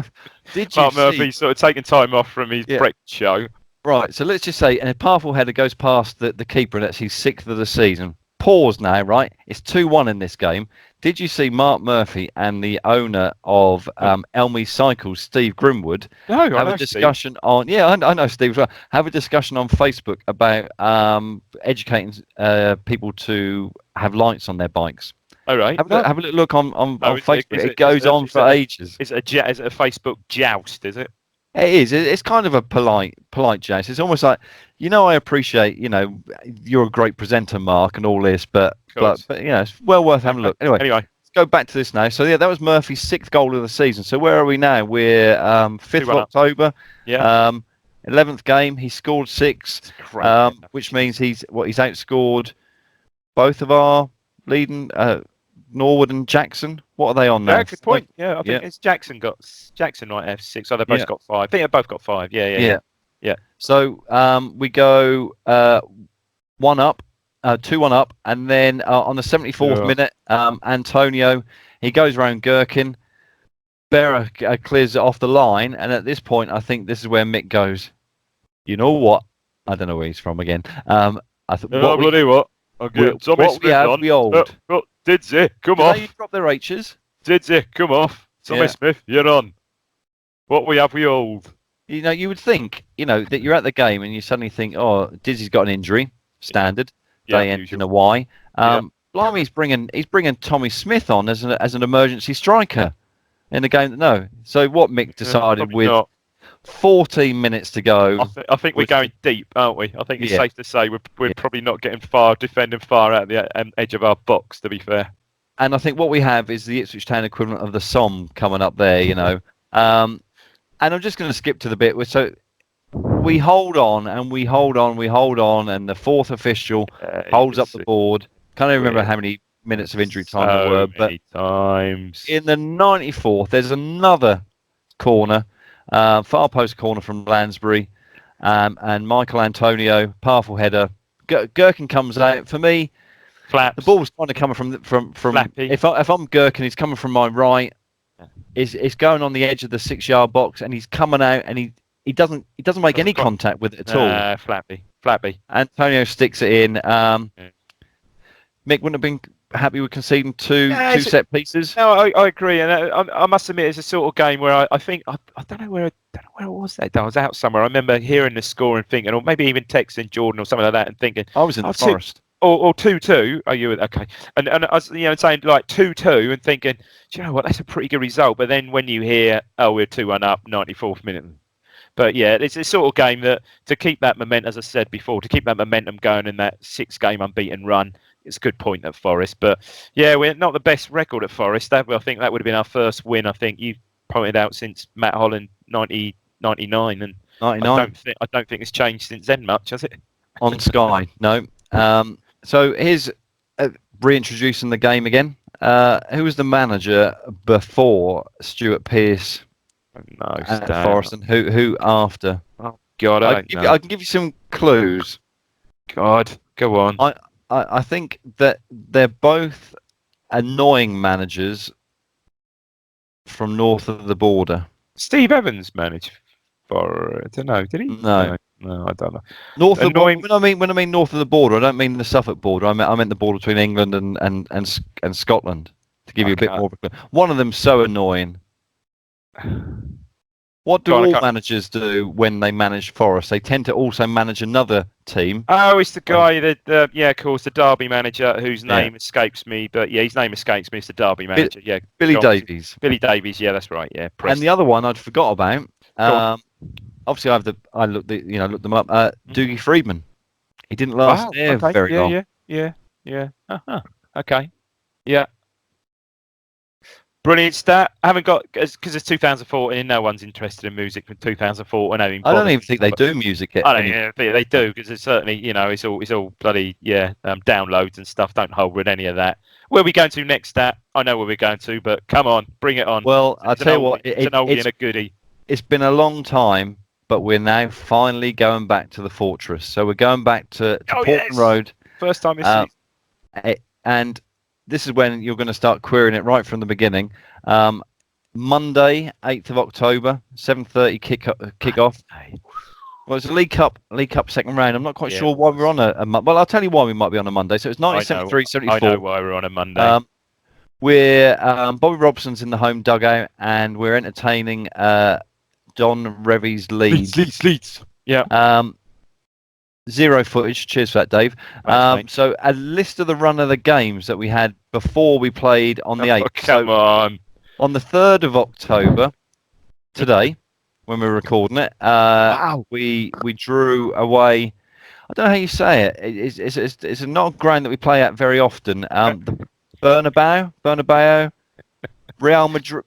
Murphy sort of taking time off from his breakfast show. Right. So let's just say, and a powerful header goes past the keeper, and that's his 6th of the season. Pause now, right? It's 2-1 in this game. Did you see Mark Murphy and the owner of Elmy Cycles, Steve Grimwood, have a discussion on? Yeah, I know Steve as well. Have a discussion on Facebook about educating people to have lights on their bikes. All right. Have a little look on Facebook. It goes on for ages. Is it a Facebook joust? Is it? It is. It's kind of a polite joust. It's almost like, I appreciate, you're a great presenter, Mark, and all this, but it's well worth having a look. Anyway, let's go back to this now. So that was Murphy's 6th goal of the season. So where are we now? We're 5th of October. Yeah. 11th game. He scored 6, which means he's outscored both of our leading Norwood and Jackson. What are they on now? Good point. Yeah, I think it's Jackson might have 6. So they both got 5. I think they both got 5. Yeah. So we go 1 up, 2-1 up, and then on the 74th minute, Antonio, he goes around Gherkin. Berra clears it off the line, and at this point, I think this is where Mick goes, you know what? I don't know where he's from again. I thought, what? Okay, Tommy Smith on. Old. Didzy, come off. Did they drop their H's? Didzy, come off. Tommy Smith, you're on. What we have, we old. You would think, that you're at the game and you suddenly think, oh, Dizzy's got an injury. Standard. They end in a Y. Blimey, he's bringing Tommy Smith on as an emergency striker in the game. No. So what Mick decided with not. 14 minutes to go. I think we're going deep, aren't we? I think it's safe to say we're probably not getting defending far out the edge of our box, to be fair. And I think what we have is the Ipswich Town equivalent of the Somme coming up there, And I'm just going to skip to the bit where we hold on and we hold on, and the 4th official holds up the board. Can't even remember how many minutes of injury time there were, but times. In the 94th, there's another corner, far post corner from Lansbury. and Michael Antonio, powerful header. Gherkin comes out. For me, Flaps. the ball was kind of coming from Flappy. If I'm Gherkin, he's coming from my right. It's going on the edge of the 6-yard box, and he's coming out, and he doesn't make any contact with it at all. Flappy. Antonio sticks it in. Mick wouldn't have been happy with conceding two set pieces. No, I agree, and I must admit, it's a sort of game where I think I don't know where it was that day. I was out somewhere. I remember hearing the score and thinking, or maybe even texting Jordan or something like that, and thinking, I was in the forest. Or 2-2. Are you okay? And I was saying like 2-2 and thinking, do you know what? That's a pretty good result. But then when you hear, oh, we're 2-1 up, 94th minute. But yeah, it's a sort of game that to keep that momentum, as I said before, to keep that momentum going in that 6-game unbeaten run. It's a good point at Forest, but yeah, we're not the best record at Forest. I think that would have been our first win. I think you pointed out since Matt Holland 99, and 99. I don't think it's changed since then much, has it? On Sky, no. So here's reintroducing the game again. Who was the manager before Stuart Pearce at Forest, and who after? Oh God, I can give you some clues. God, go on. I think that they're both annoying managers from north of the border. Steve Evans managed for, I don't know, did he? No, I don't know. North of when I mean north of the border, I don't mean the Suffolk border. I meant the border between England and Scotland. To give you a bit more. One of them's so annoying. What do all managers do when they manage Forest? They tend to also manage another team. Oh, it's the guy that, of course, the Derby manager whose name escapes me. But yeah, his name escapes me. It's the Derby manager. Billy Davies. Billy Davies. Yeah, that's right. Yeah. And the other one I'd forgot about. Obviously, I looked them up. Dougie Freedman. He didn't last there very long. Yeah. Uh-huh. Okay. Yeah. Brilliant stat. I haven't got, because it's 2014. No one's interested in music from 2014. I don't even think they do music. I don't think they do, because it's certainly, it's all bloody downloads and stuff. Don't hold with any of that. Where are we going to next, stat? I know where we're going to, but come on, bring it on. Well, I'll tell you what, it's an oldie and a goodie. It's been a long time, but we're now finally going back to the fortress. So we're going back to Portman Road. First time this season. And this is when you're going to start querying it right from the beginning. Monday, 8th of October, 7:30 kick-off. Well, it's a League Cup second round. I'm not quite sure why we're on a Monday. Well, I'll tell you why we might be on a Monday. So it's 1973-74. I know why we're on a Monday. We're Bobby Robertson's in the home dugout, and we're entertaining Don Revy's Leeds. Yeah. Zero footage. Cheers for that, Dave. So a list of the run of the games that we had before we played on the 8th. Come on. On the 3rd of October, today, when we're recording it, we drew away. I don't know how you say it. It's not a ground that we play at very often. The Bernabeu, Real Madrid.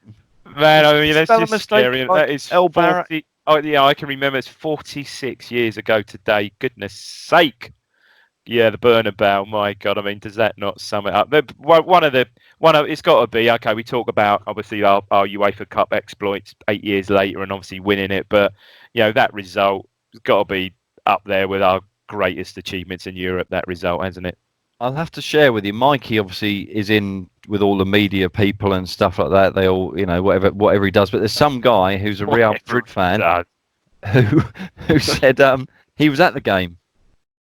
Man, I mean, that's just scary. That is El Barra. Oh, yeah, I can remember. It's 46 years ago today. Goodness sake. Yeah, the Bernabeu. My God, I mean, does that not sum it up? It's got to be, okay, we talk about, obviously, our UEFA Cup exploits 8 years later and obviously winning it. But, that result has got to be up there with our greatest achievements in Europe, that result, hasn't it? I'll have to share with you. Mikey obviously is in with all the media people and stuff like that. They all, whatever he does. But there's some guy who's a Real Madrid fan who said he was at the game.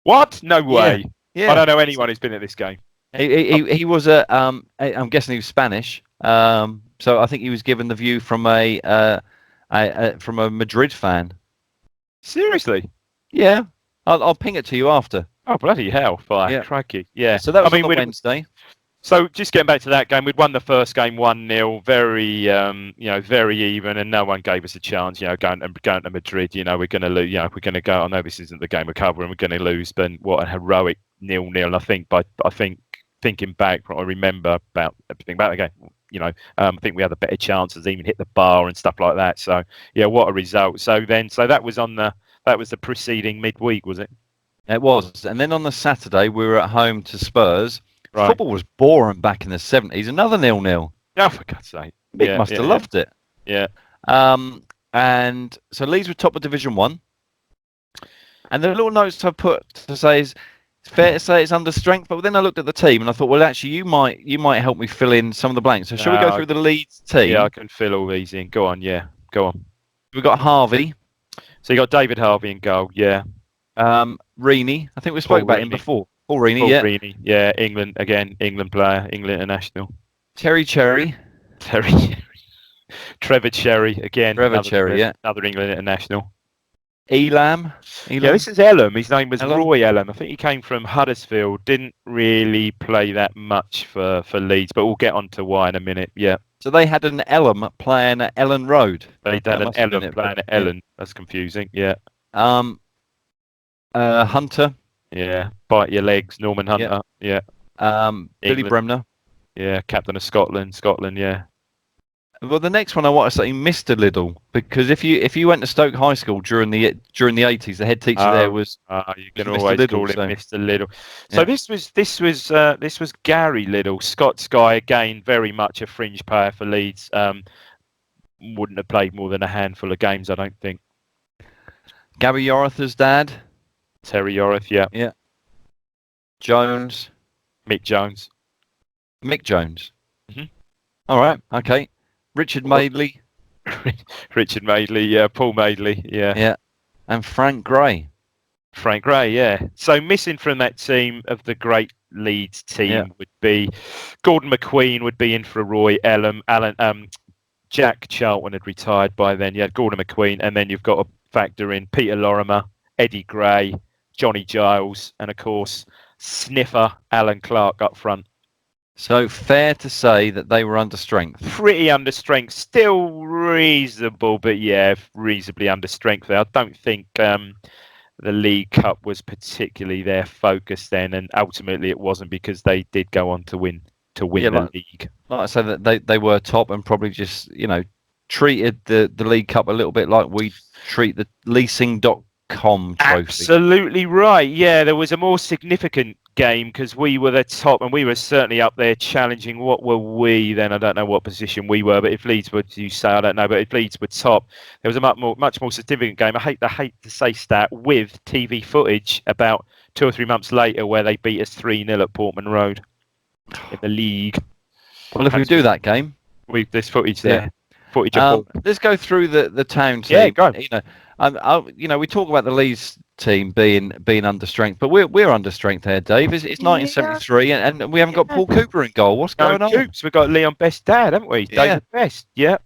What? No way. Yeah. I don't know anyone who's been at this game. He was I'm guessing he was Spanish. So I think he was given the view from a Madrid fan. Seriously? Yeah. I'll ping it to you after. Oh, bloody hell. Crikey. Yeah. So that was on Wednesday. So just getting back to that game, we'd won the first game 1-0, very, very even, and no one gave us a chance. Going to Madrid, we're going to lose. We're going to go. I know this isn't the game we're covering. We're going to lose, but what a heroic 0-0. I think thinking back, I remember about everything about the game. I think we had the better chances, even hit the bar and stuff like that. So yeah, what a result. So that was the preceding midweek, was it? It was, and then on the Saturday we were at home to Spurs. Right. Football was boring back in the 70s. Another 0-0. Oh, for God's sake! Mick must have loved it. Yeah. And so Leeds were top of Division 1. And the little notes I put to say is, it's fair to say it's under strength, but then I looked at the team and I thought, well, actually, you might help me fill in some of the blanks. So shall we go through the Leeds team? Yeah, I can fill all these in. Go on, yeah, go on. We've got Harvey. So you got David Harvey in goal, yeah. Reaney. I think we spoke about him before. Paul Reaney, Paul Reaney, yeah. England again, England player, England international. Terry Cherry. Trevor Cherry again. Trevor Cherry, yeah. Another England international. Elam. Yeah, this is Elam. His name was Elam. Roy Elam. I think he came from Huddersfield. Didn't really play that much for Leeds, but we'll get on to why in a minute. Yeah. So they had an Elam playing at Ellen Road. They had an Elam playing at Ellen. That's confusing. Yeah. Hunter. Yeah. Bite your legs. Norman Hunter. Yeah. Billy Bremner. Yeah. Captain of Scotland. Yeah. Well, the next one I want to say, Mr. Liddell, because if you went to Stoke High School during the 80s, the head teacher there was. You can always call him Mr. Liddell. So this was Gary Liddell, Scots guy again, very much a fringe player for Leeds. Wouldn't have played more than a handful of games, I don't think. Gary Yorath's dad. Terry Yorath, yeah. Yeah. Jones. Mick Jones. Mm-hmm. All right. Okay. Richard Madeley. Yeah. Paul Madeley, yeah. Yeah. And Frank Gray. Yeah. So missing from that team of the great Leeds team would be Gordon McQueen would be in for Roy Elam. Jack Charlton had retired by then. You had Gordon McQueen, and then you've got to factor in Peter Lorimer, Eddie Gray, Johnny Giles, and of course sniffer Alan Clark up front. So fair to say that they were under strength. Pretty under strength, still reasonable, but yeah, reasonably under strength. I don't think the League Cup was particularly their focus then, and ultimately it wasn't because they did go on to win the league. Like I said, that they were top and probably just treated the League Cup a little bit like we treat the leasing.com trophy. Absolutely right. Yeah, there was a more significant game because we were the top and we were certainly up there challenging. What were we then? I don't know what position we were, but if Leeds were, you say, I don't know, but if Leeds were top, there was a much more significant game. I hate to say stat with TV footage about 2 or 3 months later where they beat us 3-0 at Portman Road in the league. Well, if we do that game, there's footage there. Footage of let's go through the town team. Yeah, go. We talk about the Leeds team being under strength, but we're under strength here, Dave. It's 1973, and we haven't got Paul Cooper in goal. What's going on? Coops, we've got Leon Best dad, haven't we? Yeah. David Best. Yeah.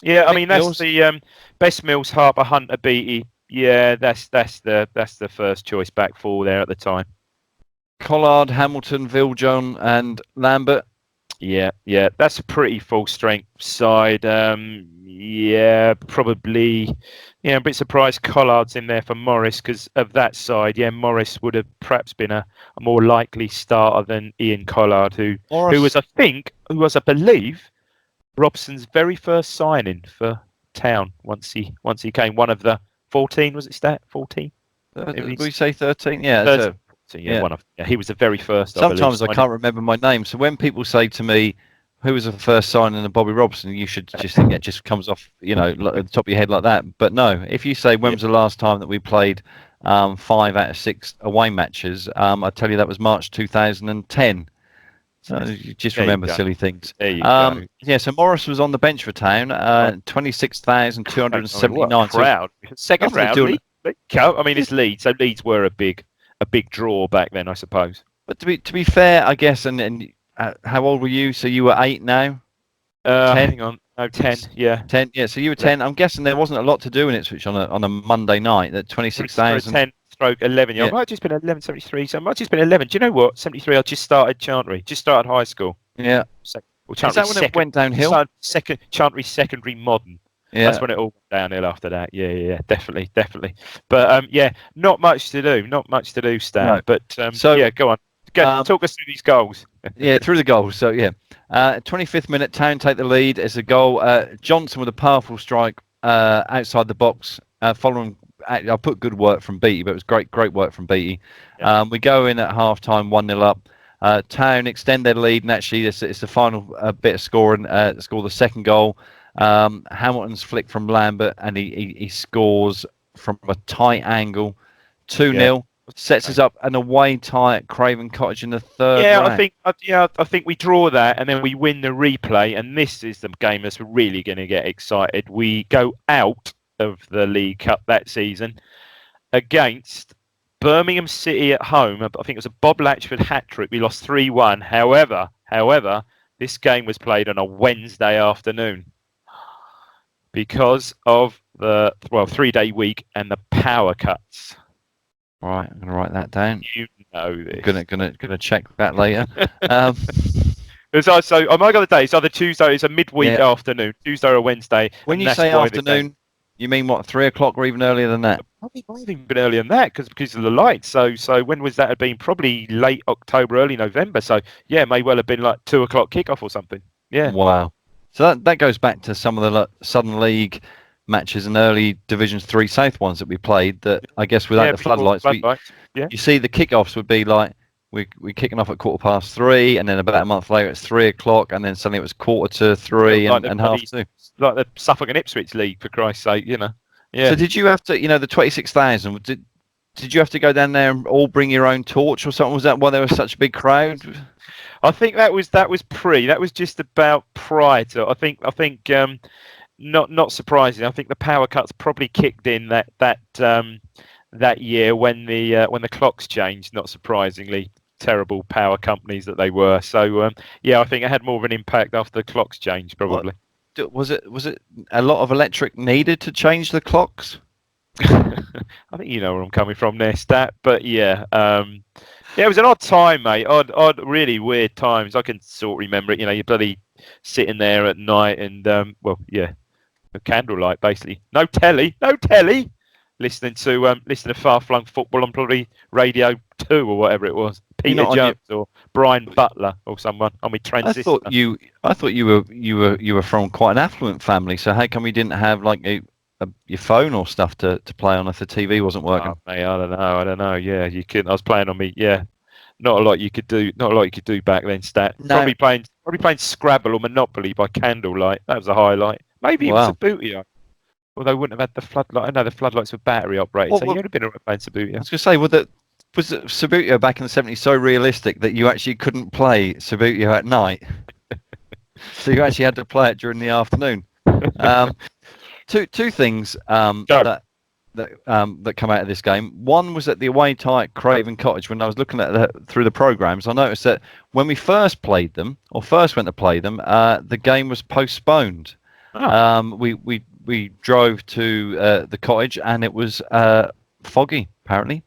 I mean that's the Best Mills, Harper, Hunter, Beattie. Yeah, that's the first choice back four there at the time. Collard, Hamilton, Viljohn, and Lambert. Yeah, that's a pretty full strength side. Probably. Yeah, I'm a bit surprised Collard's in there for Morris because of that side. Yeah, Morris would have perhaps been a more likely starter than Ian Collard, who was, I believe, Robson's very first signing for Town once he came. One of the 14, was it stat 14? Did we say 13? Yeah. 13. He was the very first. Sometimes I can't remember my name. So when people say to me, "Who was the first signing of Bobby Robertson?" you should just think it just comes off, at the top of your head like that. But no, if you say when was the last time that we played 5 out of 6 away matches, I tell you that was March 2010. So you just remember silly things. There you go. Yeah, so Morris was on the bench for Town. 26,279. Crowd. Second round. I mean, it's Leeds, so Leeds were a big draw back then, I suppose. But to be fair, I guess, and how old were you? So you were 8 now? 10? Hang on. No, 10, yeah. 10, yeah. So you were 10. I'm guessing there wasn't a lot to do in Ipswich on a Monday night. That 26,000. 10/11. Yeah. I might have just been 11:73. So I might have just been 11. Do you know what? 73. I just started Chantry. Just started high school. Yeah. Is that when it went downhill? Chantry Secondary Modern. Yeah. That's when it all went downhill after that. Yeah. Definitely. But not much to do. Stan. No. But go on. Talk us through these goals. Yeah, through the goals. So, 25th minute, Town take the lead. It's a goal. Johnson with a powerful strike outside the box. Following, I put good work from Beattie, but it was great work from Beattie. Yeah. We go in at half-time, 1-0 up. Town extend their lead, and actually it's the final bit of scoring. Score the second goal. Hamilton's flick from Lambert, and he scores from a tight angle. 2-0. Sets us up an away tie at Craven Cottage in the third round. I think we draw that and then we win the replay. And this is the game that's really going to get excited. We go out of the League Cup that season against Birmingham City at home. I think it was a Bob Latchford hat trick. We lost 3-1. However, this game was played on a Wednesday afternoon because of the 3-day week and the power cuts. All right, I'm going to write that down. You know this. Gonna check that later. So on my other day, it's either Tuesday, it's a midweek afternoon, Tuesday or Wednesday. When you say afternoon, you mean what, 3 o'clock or even earlier than that? Probably even been earlier than that because of the lights. So when was that? Had been probably late October, early November. So yeah, it may well have been like 2 o'clock kickoff or something. Yeah. Wow. So that goes back to some of the Southern League matches and early Division 3 South ones that we played. That I guess without the floodlights, you see the kickoffs would be like we're kicking off at 3:15, and then about a month later it's 3 o'clock, and then suddenly it was 2:45 and 2:30. Like the Suffolk and Ipswich League, for Christ's sake, Yeah. So did you have to, the 26,000? Did you have to go down there and all bring your own torch or something? Was that why there was such a big crowd? I think that was pre. That was just about prior to. I think. Not surprising. I think the power cuts probably kicked in that year when the clocks changed. Not surprisingly, terrible power companies that they were. So I think it had more of an impact after the clocks changed. Probably. Was it a lot of electric needed to change the clocks? I think you know where I'm coming from there, Stat. But yeah, it was an odd time, mate. Odd, really weird times. I can sort of remember it. You're bloody sitting there at night and candlelight basically. No telly. Listening to Far Flung Football on probably Radio 2 or whatever it was. Peter Jones or Brian Butler or someone on my transistor. I thought you were from quite an affluent family. So how come you didn't have like your phone or stuff to play on if the TV wasn't working? Oh, mate, I don't know. Yeah, you couldn't. I was playing on me. Yeah, not a lot you could do back then. Stat. No. Probably playing Scrabble or Monopoly by candlelight. That was a highlight. Maybe it was Subbuteo. Although I wouldn't have had the floodlight. I know the floodlights were battery operated, so you would have been all right playing Subbuteo. I was going to say, was Subbuteo back in the 70s so realistic that you actually couldn't play Subbuteo at night? So you actually had to play it during the afternoon. Two things that come out of this game. One was at the away tie at Craven Cottage. When I was looking at through the programs, I noticed that when we first played them, or first went to play them, the game was postponed. Oh. We drove to the cottage and it was foggy apparently.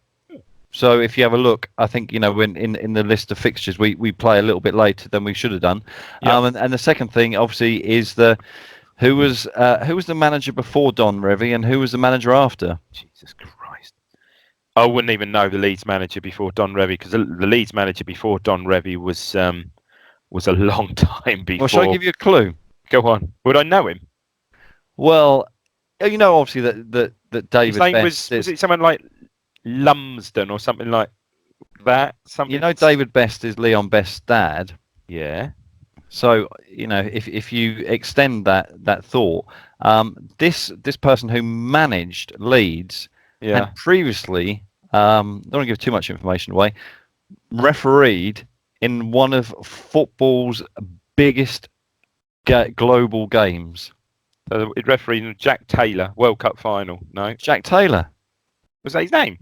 So if you have a look, I think when in the list of fixtures we play a little bit later than we should have done. Yep. And the second thing obviously is who was the manager before Don Revie and who was the manager after? Jesus Christ! I wouldn't even know the Leeds manager before Don Revie because the Leeds manager before Don Revie was a long time before. Well, shall I give you a clue? Go on. Would I know him? Well, obviously that David. His name was it someone like Lumsden or something like that? Something. David Best is Leon Best's dad. Yeah. So if you extend that thought, this person who managed Leeds had previously, don't want to give too much information away, refereed in one of football's biggest global games. So it refereed Jack Taylor World Cup final. No, Jack Taylor. Was that his name?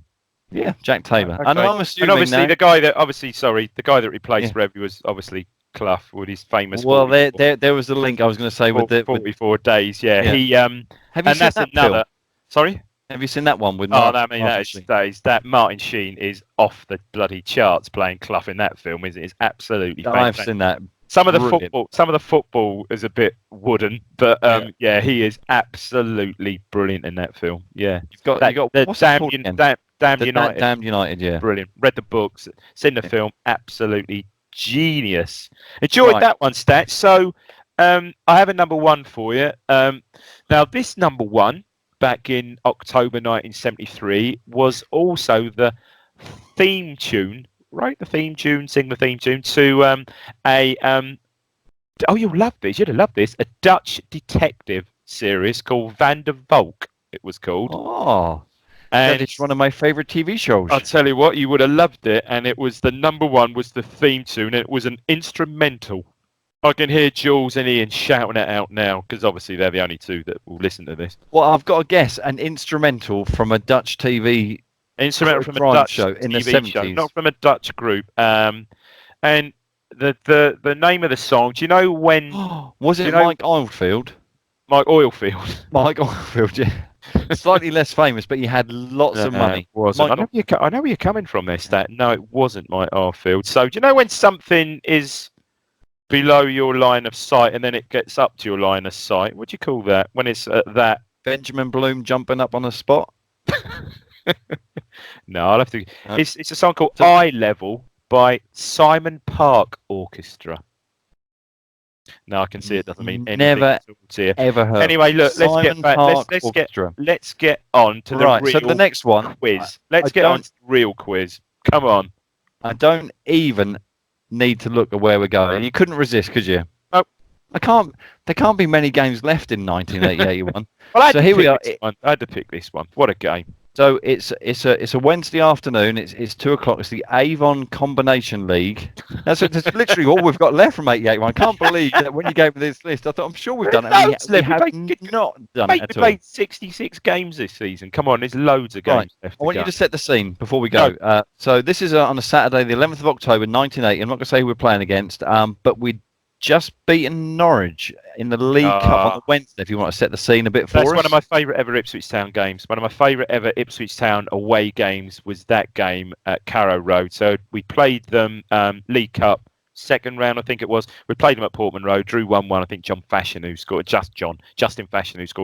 Yeah, Jack Taylor. Okay. And I'm assuming obviously the guy that replaced Revie was obviously Clough with his famous. Well, there was the link I was going to say with the 44 days. Yeah, he Have you and seen that's that another. film? Sorry. Have you seen that one with? That Martin Sheen is off the bloody charts playing Clough in that film. It's absolutely fantastic. I've seen that. Some of the football is a bit wooden, but he is absolutely brilliant in that film. Yeah, you got Damned United. Damned United, yeah, brilliant. Read the books, seen the film, absolutely genius. Enjoyed that one, Stat. So I have a number one for you. Now this number one back in October 1973 was also the theme tune. Wrote the theme tune, sing the theme tune to you'll love this. You'd have loved this. A Dutch detective series called Van der Valk. It was called. Oh, And it's one of my favourite TV shows. I'll tell you what, you would have loved it. And it was the number one was the theme tune. It was an instrumental. I can hear Jules and Ian shouting it out now because obviously they're the only two that will listen to this. Well, I've got to guess an instrumental from a Dutch TV instrumental from a Dutch show in TV the 70s. show, not from a Dutch group. And the name of the song. Do you know when? Was it Mike Oldfield? Mike Oilfield. Mike Oldfield, yeah. Slightly less famous, but he had lots of money. Wasn't. I know where you're coming from there, Stat. No, it wasn't Mike Oilfield. So do you know when something is below your line of sight and then it gets up to your line of sight? What do you call that? When it's at that? Benjamin Bloom jumping up on a spot? No, I'll have to. It's a song called Eye Level by Simon Park Orchestra. No, I can see it doesn't mean anything. Never ever heard. Anyway, look, let's get back. Let's get on to the real so the next one quiz. Let's get on to the real quiz. Come on. I don't even need to look at where we're going. You couldn't resist, could you? No. There can't be many games left in 1981. Well, so here we are. I had to pick this one. What a game! So it's a Wednesday afternoon. It's 2:00. It's the Avon Combination League. That's literally all we've got left from 88. I can't believe that when you gave me this list, I thought I'm sure we've done it. We have not done it at all. We played 66 games this season. Come on, there's loads of games left. I want you to set the scene before we go. No. So this is on a Saturday, the 11th of October, 1980. I'm not going to say who we're playing against, but we just beaten Norwich in the League Cup on Wednesday, if you want to set the scene a bit for us. That's one of my favourite ever Ipswich Town games. One of my favourite ever Ipswich Town away games was that game at Carrow Road. So we played them League Cup, second round, I think it was. We played them at Portman Road, drew 1-1. I think Justin Fashion, who scored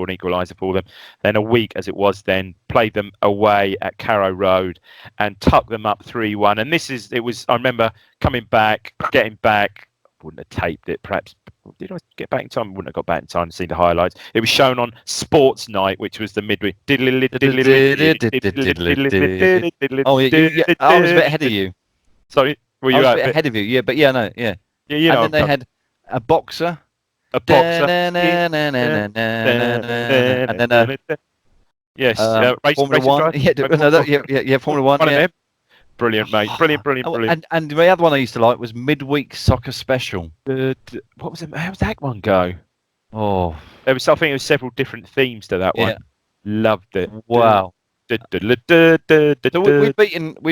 an equaliser for them. Then a week, as it was then, played them away at Carrow Road and tucked them up 3-1. And I remember coming back, getting back, wouldn't have taped it. Perhaps did I get back in time? I wouldn't have got back in time to see the highlights. It was shown on Sports Night, which was the midweek. Oh, I was a bit ahead of you. Sorry, were you I was a bit ahead of you? Yeah, but yeah, no, yeah. You know, and then they had a boxer. And then yes, Formula One. Yeah, Formula One. One of them. Brilliant, mate. Brilliant. And the other one I used to like was Midweek Soccer Special. What was it? How did that one go? Oh, I think it was several different themes to that one. Yeah. Loved it. Wow. So we'd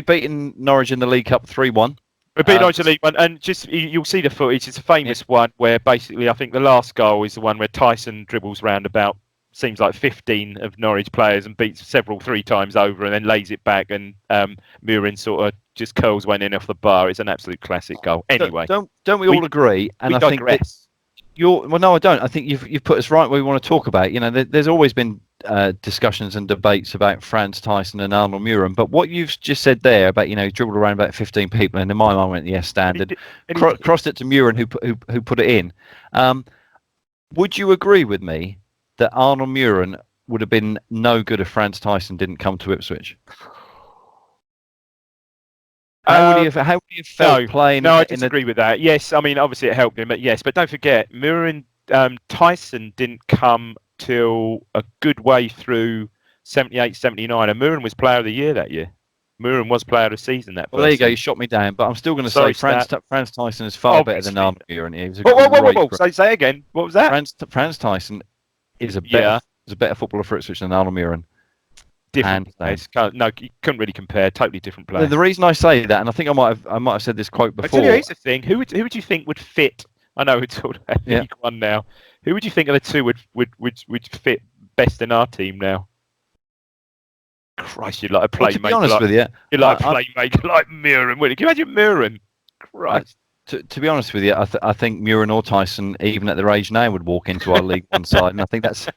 beaten Norwich in the League Cup 3-1. We beat Norwich in the League One, and just you'll see the footage. It's a famous one where basically I think the last goal is the one where Tyson dribbles round about. Seems like 15 of Norwich players and beats several 3 times over and then lays it back and Murin sort of just curls one in off the bar. It's an absolute classic goal. Anyway, don't we all agree? And I think no, I don't. I think you've put us right where we want to talk about. You know, there's always been discussions and debates about Franz Tyson and Arnold Murin, but what you've just said there about dribbled around about 15 people, and in my mind went yes, standard. Crossed it to Murin who put it in. Would you agree with me that Arnold Murin would have been no good if Franz Tyson didn't come to Ipswich? How would he have felt playing? No, I disagree with that. Yes, I mean, obviously it helped him, but yes. But don't forget, Murin, Tyson didn't come till a good way through 78, 79, and Murin was Player of the Year that year. Murin was Player of the Season that. Well, there you go. You shot me down, but I'm still going to say Franz Tyson is far better than Arnold Murin. Whoa! Say again. What was that? Franz Tyson is a better footballer for Ipswich than Arnold Murin. Different players. No, you couldn't really compare. Totally different players. The reason I say that, and I think I might have said this quote before. I tell you, here's the thing. Who would you think would fit? I know it's all League One now. Who would you think of the two would fit best in our team now? Christ, you'd like a playmaker. To be honest with you, you'd like a playmaker like Murin. Can you imagine Murin? Christ. To be honest with you, I think Murin or Tyson, even at their age now, would walk into our League One side, and I think that's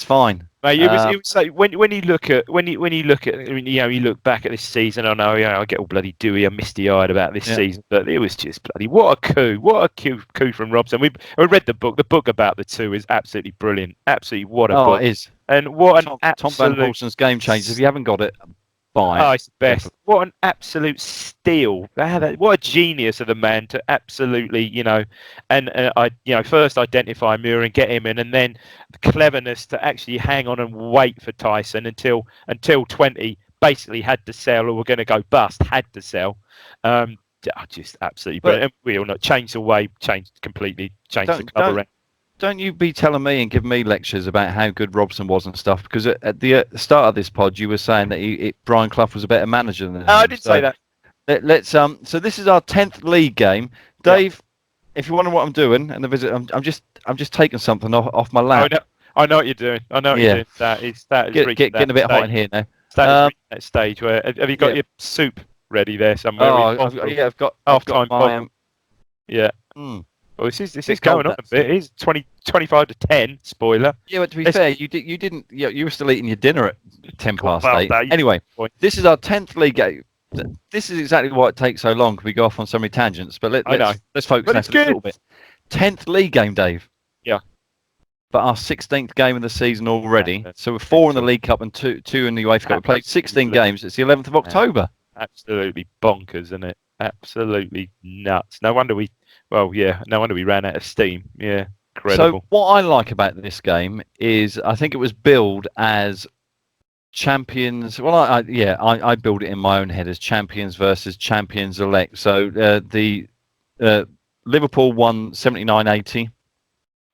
fine. Mate, it was like when you look at you look back at this season. I know, I get all bloody dewy and misty-eyed about this season, but it was just bloody what a coup from Robson. We read the book. The book about the two is absolutely brilliant. Absolutely, what a book. It is. And what an Tom Van Hulsen's Game Changers. If you haven't got it, buy it. Oh, it's the best. What an absolute steal. What a genius of the man to absolutely, and first identify Muir and get him in, and then the cleverness to actually hang on and wait for Tyson until 20 basically had to sell or were going to go bust, had to sell. Just absolutely brilliant. We all know, changed completely the club around. Don't you be telling me and giving me lectures about how good Robson was and stuff, because at the start of this pod you were saying that Brian Clough was a better manager than him. I didn't say that. Let's so this is our 10th league game. Dave, if you wonder what I'm doing and the visit, I'm just taking something off my lap. I know what you're doing. I know what you're doing. That is getting a bit hot in here now. That stage where have you got your soup ready there somewhere? I've got half-time my yeah. Well, this is going on a bit. It's 25 to 10. Spoiler. Yeah, but to be fair, you didn't. You were still eating your dinner at 10 past 8. Anyway, this is our 10th league game. This is exactly why it takes so long. We go off on so many tangents, but let's focus on a little bit. 10th league game, Dave. Yeah. But our 16th game of the season already. So we're 4 in the League Cup and two in the UEFA Cup. We played 16 games. It's the 11th of October. Absolutely bonkers, isn't it? Absolutely nuts. No wonder we ran out of steam. Yeah, incredible. So what I like about this game is I think it was billed as champions. Well, I build it in my own head as champions versus champions elect. So the Liverpool won 79-80,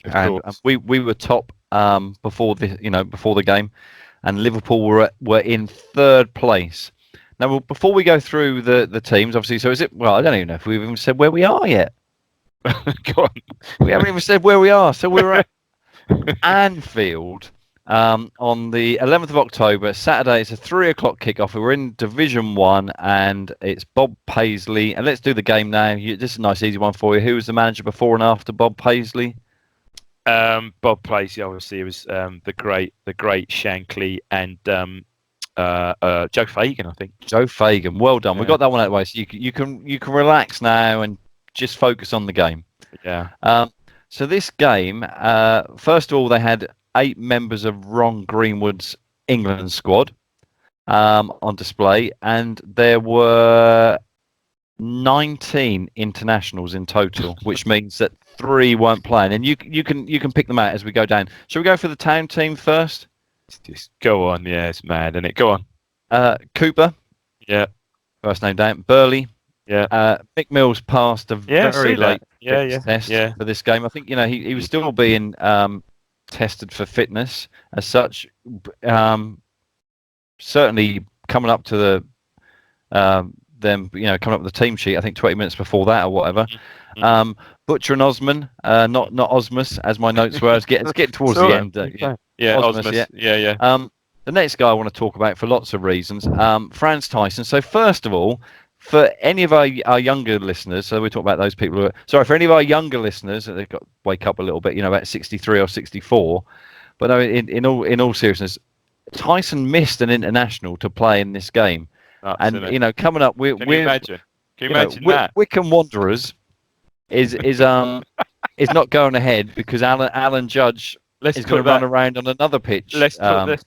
and we were top before the game, and Liverpool were in 3rd place. Now, before we go through the teams, obviously, so is it? Well, I don't even know if we've even said where we are yet. Go on. We haven't even said where we are. So we're at Anfield on the 11th of October, Saturday. It's a 3:00 kickoff. We're in Division 1, and it's Bob Paisley. And let's do the game now. This is a nice, easy one for you. Who was the manager before and after Bob Paisley? Bob Paisley, obviously, was the great Shankly and Joe Fagan, I think. Joe Fagan, well done. Yeah. We got that one out of the way, so you can relax now and just focus on the game. Yeah. So this game, first of all, they had 8 members of Ron Greenwood's England squad on display, and there were 19 internationals in total, which means that 3 weren't playing. And you can pick them out as we go down. Shall we go for the town team first? Just go on. Yeah, it's mad, isn't it? Go on. Cooper. Yeah. First name down. Burley. Yeah. Mick Mills passed a very late test for this game. I think he was still being tested for fitness as such. Certainly coming up to the coming up with the team sheet. I think 20 minutes before that or whatever. Mm-hmm. Butcher and Osman, not Osmus as my notes were. It's getting towards the end. Osmus. Yeah. The next guy I want to talk about for lots of reasons, Franz Tyson. So first of all, for any of our younger listeners, so we talk about those people for any of our younger listeners, they've got to wake up a little bit, about 63 or 64. But no, in all seriousness, Tyson missed an international to play in this game. And coming up, Can you imagine that? Wycombe Wanderers is not going ahead because Alan Judge is going to run around on another pitch. Let's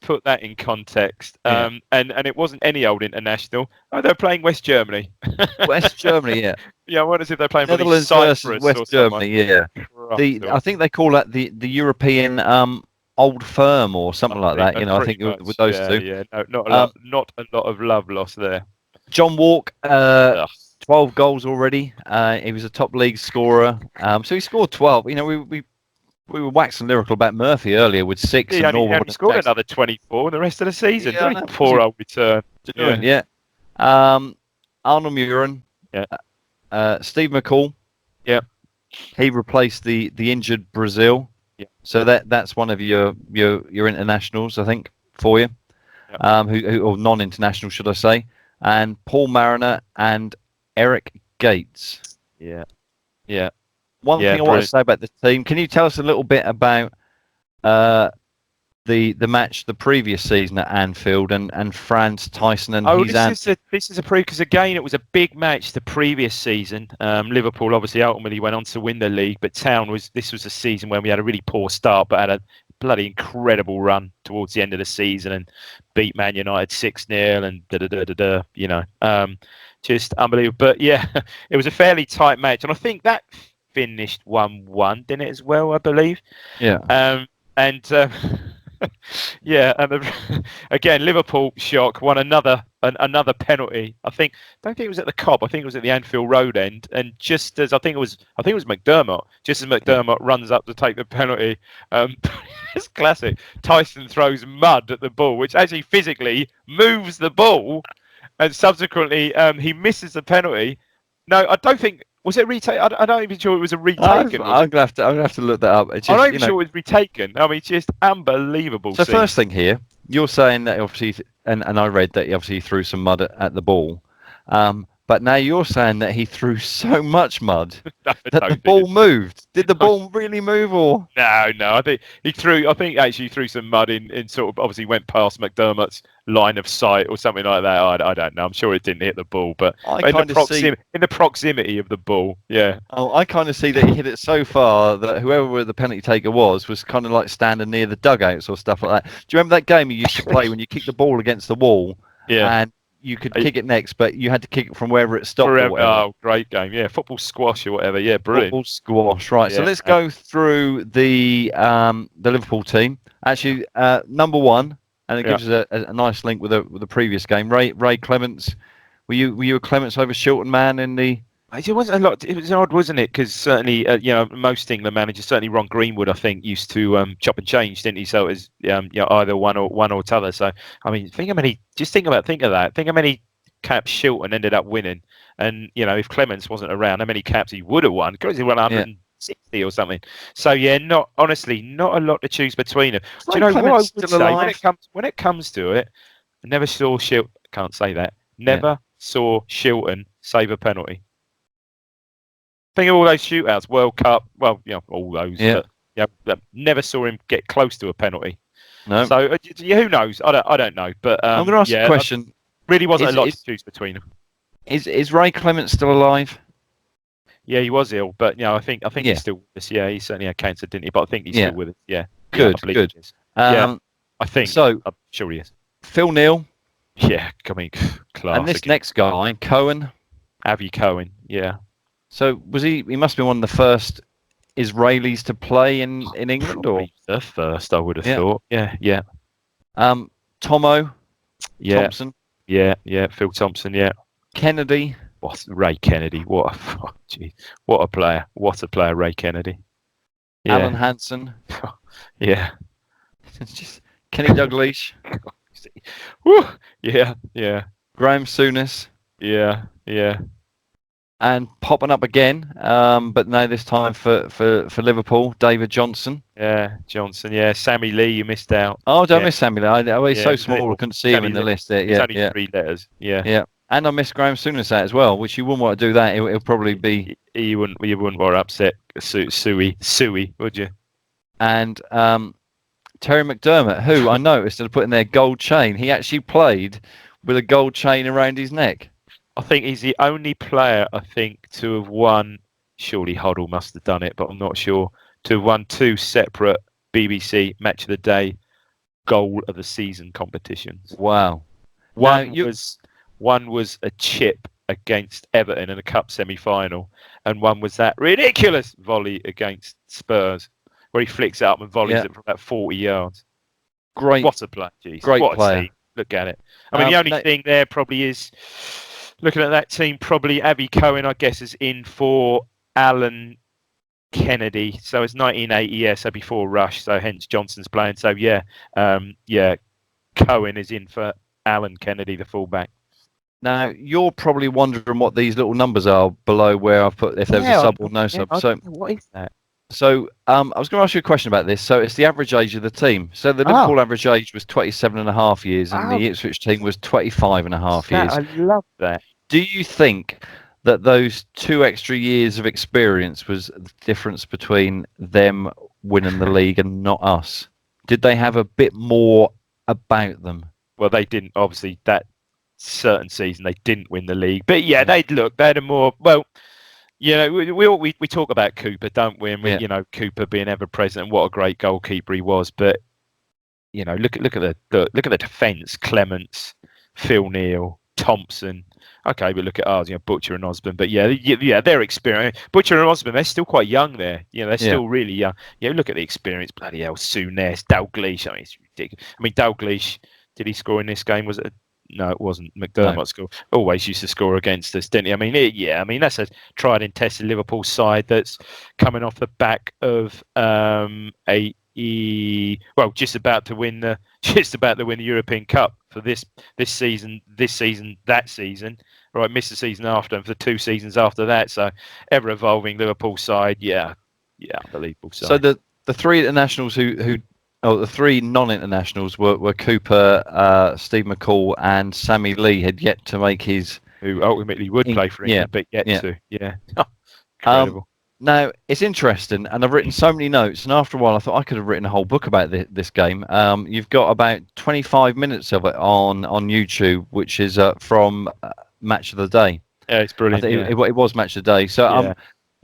put that in context. And it wasn't any old international. Oh, they're playing West Germany. West Germany, yeah. Yeah, I wonder if they're playing Netherlands versus West Germany. Yeah. I think they call that the European Old Firm or something like that. I think much, with those two. Yeah, no, not a lot of love lost there. John Walk, 12 goals already. He was a top league scorer. So he scored 12. We were waxing lyrical about Murphy earlier with 6. He only scored another 24 in the rest of the season. Yeah, poor old return. Yeah. Arnold Muren. Yeah. Steve McCall. Yeah. He replaced the injured Brazil. Yeah. So that's one of your internationals, I think, for you. Yeah. Who or non-international, should I say? And Paul Mariner and Eric Gates. Yeah. Yeah. One thing I want to say about the team, can you tell us a little bit about the match the previous season at Anfield and Franz Tyson and this is a because again it was a big match the previous season. Liverpool obviously ultimately went on to win the league, but this was a season when we had a really poor start but had a bloody incredible run towards the end of the season and beat Man United 6-0 and you know, just unbelievable. But yeah, it was a fairly tight match, and I think that finished 1-1, didn't it, as well? I believe. Yeah. And yeah, and again, Liverpool shock won another penalty. I don't think it was at the Cobb. I think it was at the Anfield Road end. And just as I think it was Mcdermott. Just as Mcdermott runs up to take the penalty, it's classic. Tyson throws mud at the ball, which actually physically moves the ball, and subsequently he misses the penalty. No, I don't think. Was it retaken? I'm not even sure it was a retaken. I'm gonna have to look that up. It's just, I'm not even sure it was retaken. I mean, it's just unbelievable. So first thing here, you're saying that obviously, and I read that he obviously threw some mud at the ball, but now you're saying that he threw so much mud that the ball moved. Did the ball really move, or no? I think he actually threw some mud in sort of, obviously went past McDermott's line of sight or something like that. I don't know. I'm sure it didn't hit the ball, but in the proximity of the ball, yeah. Oh, I kind of see that he hit it so far that whoever the penalty taker was kind of like standing near the dugouts or stuff like that. Do you remember that game you used to play when you kicked the ball against the wall? Yeah. And you could kick it next, but you had to kick it from wherever it stopped. Oh, great game. Yeah, football squash or whatever. Yeah, brilliant. Football squash, right. Yeah. So let's go through the Liverpool team. Actually, number one, and it gives us a nice link with the previous game. Ray Clements. Were you a Clements over Shilton man in the... It wasn't a lot. It was odd, wasn't it? Because certainly, most England managers, certainly Ron Greenwood, I think, used to chop and change, didn't he? So it was either one or t'other. So I mean, think of that. Think how many caps Shilton ended up winning, and if Clements wasn't around, how many caps he would have won? Because he won 160 or something. So yeah, not a lot to choose between them. Do you know what I would say when it comes to it? I never saw Shilton. Can't say that. Never saw Shilton save a penalty. Think of all those shootouts, World Cup. Well, all those. Yeah. But, never saw him get close to a penalty. No. So who knows? I don't know. But I'm going to ask a question. Really wasn't a lot to choose between them. Is Ray Clements still alive? Yeah, he was ill, but I think he's still with us. Yeah, he certainly had cancer, didn't he? But I think he's still with us. Yeah. Good. I think. So I'm sure he is. Phil Neal. Yeah, coming class. And this next guy, Cohen. Avi Cohen. Yeah. So was he? He must be one of the first Israelis to play in England, or the first? I would have thought. Yeah. Tomo. Yeah. Thompson. Yeah. Phil Thompson. Yeah. Kennedy. Ray Kennedy. What a player! What a player, Ray Kennedy. Yeah. Alan Hansen. Yeah. It's just Kenny Dalglish. Woo. Yeah. Graham Souness. Yeah. And popping up again, but now this time for Liverpool, David Johnson. Yeah, Johnson. Yeah, Sammy Lee, you missed out. Oh, don't miss Sammy Lee. He's so small, I couldn't see him in the list there. Yeah, only 3 letters. Yeah. And I missed Graham Souness out as well, which you wouldn't want to do that. It'll probably be... You wouldn't want to upset Suey, would you? And Terry McDermott, who I noticed had put in their gold chain. He actually played with a gold chain around his neck. I think he's the only player, to have won, surely Hoddle must have done it, but I'm not sure, to have won 2 separate BBC Match of the Day Goal of the Season competitions. Wow. One was a chip against Everton in a cup semi-final, and one was that ridiculous volley against Spurs, where he flicks it up and volleys it from about 40 yards. Great. What a play, geez. Great what player. A team. Look at it. I mean, the only thing there probably is... Looking at that team, probably Avi Cohen, I guess, is in for Alan Kennedy. So it's 1980, so before Rush. So hence Johnson's playing. So Cohen is in for Alan Kennedy, the fullback. Now you're probably wondering what these little numbers are below where I've put if there was a sub or no sub. So what is that? So I was going to ask you a question about this. So it's the average age of the team. So the Liverpool average age was 27.5 years, and the Ipswich team was 25.5 years. I love that. Do you think that those 2 extra years of experience was the difference between them winning the league and not us? Did they have a bit more about them? Well, they didn't. Obviously, that certain season they didn't win the league, but they had a more. Well, we talk about Cooper, don't we? And Yeah. Cooper being ever present and what a great goalkeeper he was. But look at the defence: Clements, Phil Neal, Thompson. Okay, but look at ours, Butcher and Osborne. But their experience. Butcher and Osborne, they're still quite young there. They're still really young. Look at the experience. Bloody hell, Souness, Dalglish. I mean, it's ridiculous. I mean, Dalglish, did he score in this game? Was it? No, it wasn't. Mcdermott scored. Always used to score against us, didn't he? I mean, that's a tried and tested Liverpool side that's coming off the back of just about to win the European Cup for this season, that season. Right, missed the season after, and for the 2 seasons after that. So ever evolving Liverpool side, unbelievable side. So the 3 internationals the 3 non-internationals were Cooper, Steve McCall, and Sammy Lee had yet to make his. Who ultimately would play for England, but yet to. Yeah. Incredible. Now, it's interesting, and I've written so many notes, and after a while I thought I could have written a whole book about this game. You've got about 25 minutes of it on YouTube, which is from Match of the Day. Yeah, it's brilliant. It was Match of the Day. So,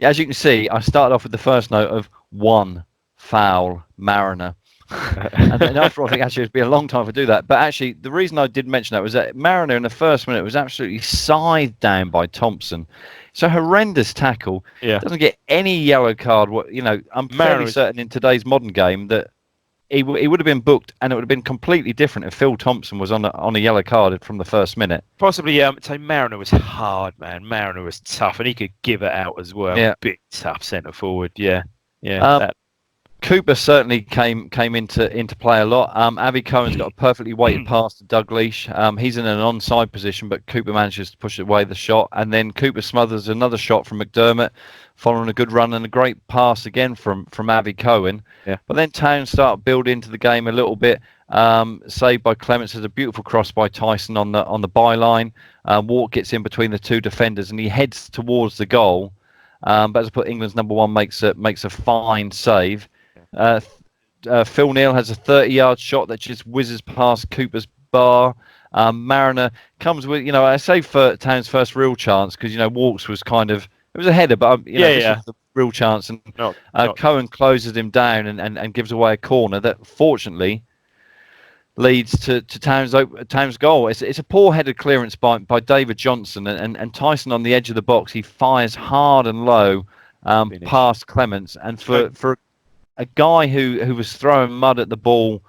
as you can see, I started off with the first note of 1 foul Mariner. And then after all, I think actually it'd be a long time to do that. But actually, the reason I did mention that was that Mariner in the first minute was absolutely scythed down by Thompson. It's a horrendous tackle. Yeah. Doesn't get any yellow card. I'm fairly certain in today's modern game that he would have been booked, and it would have been completely different if Phil Thompson was on a yellow card from the first minute. Possibly, yeah. I'd say Mariner was hard, man. Mariner was tough, and he could give it out as well. Yeah. Big tough centre forward. Yeah. Yeah. Cooper certainly came into play a lot. Avi Cohen's got a perfectly weighted pass to Dalglish. He's in an onside position, but Cooper manages to push away the shot. And then Cooper smothers another shot from Mcdermott, following a good run and a great pass again from Avi Cohen. Yeah. But then Town start building into the game a little bit. Saved by Clement. There's a beautiful cross by Tyson on the byline. Walk gets in between the 2 defenders, and he heads towards the goal. But as I put, England's number 1 makes a fine save. Phil Neal has a 30-yard shot that just whizzes past Cooper's bar. Mariner comes with, I say for Town's first real chance because Walks was kind of, it was a header, but this was the real chance, and Cohen closes him down and gives away a corner that fortunately leads to Town's goal. It's a poor headed clearance by David Johnson, and Tyson on the edge of the box. He fires hard and low past Clements, and for a guy who was throwing mud at the ball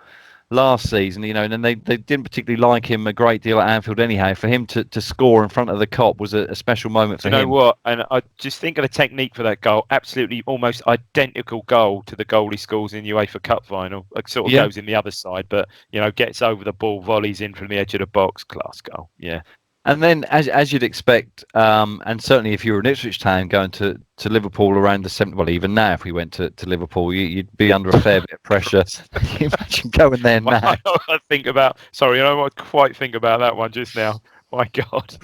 last season, and then they didn't particularly like him a great deal at Anfield anyhow. For him to score in front of the Kop was a special moment for him. You know what? And I just think of the technique for that goal. Absolutely, almost identical goal to the goal he scores in UEFA Cup final. It sort of goes in the other side, but gets over the ball, volleys in from the edge of the box. Class goal. Yeah. And then, as you'd expect, and certainly if you were in Ipswich Town going to Liverpool around the 70th, well, even now if we went to Liverpool, you'd be under a fair bit of pressure. Can you imagine going there now? I quite think about that one just now. My God.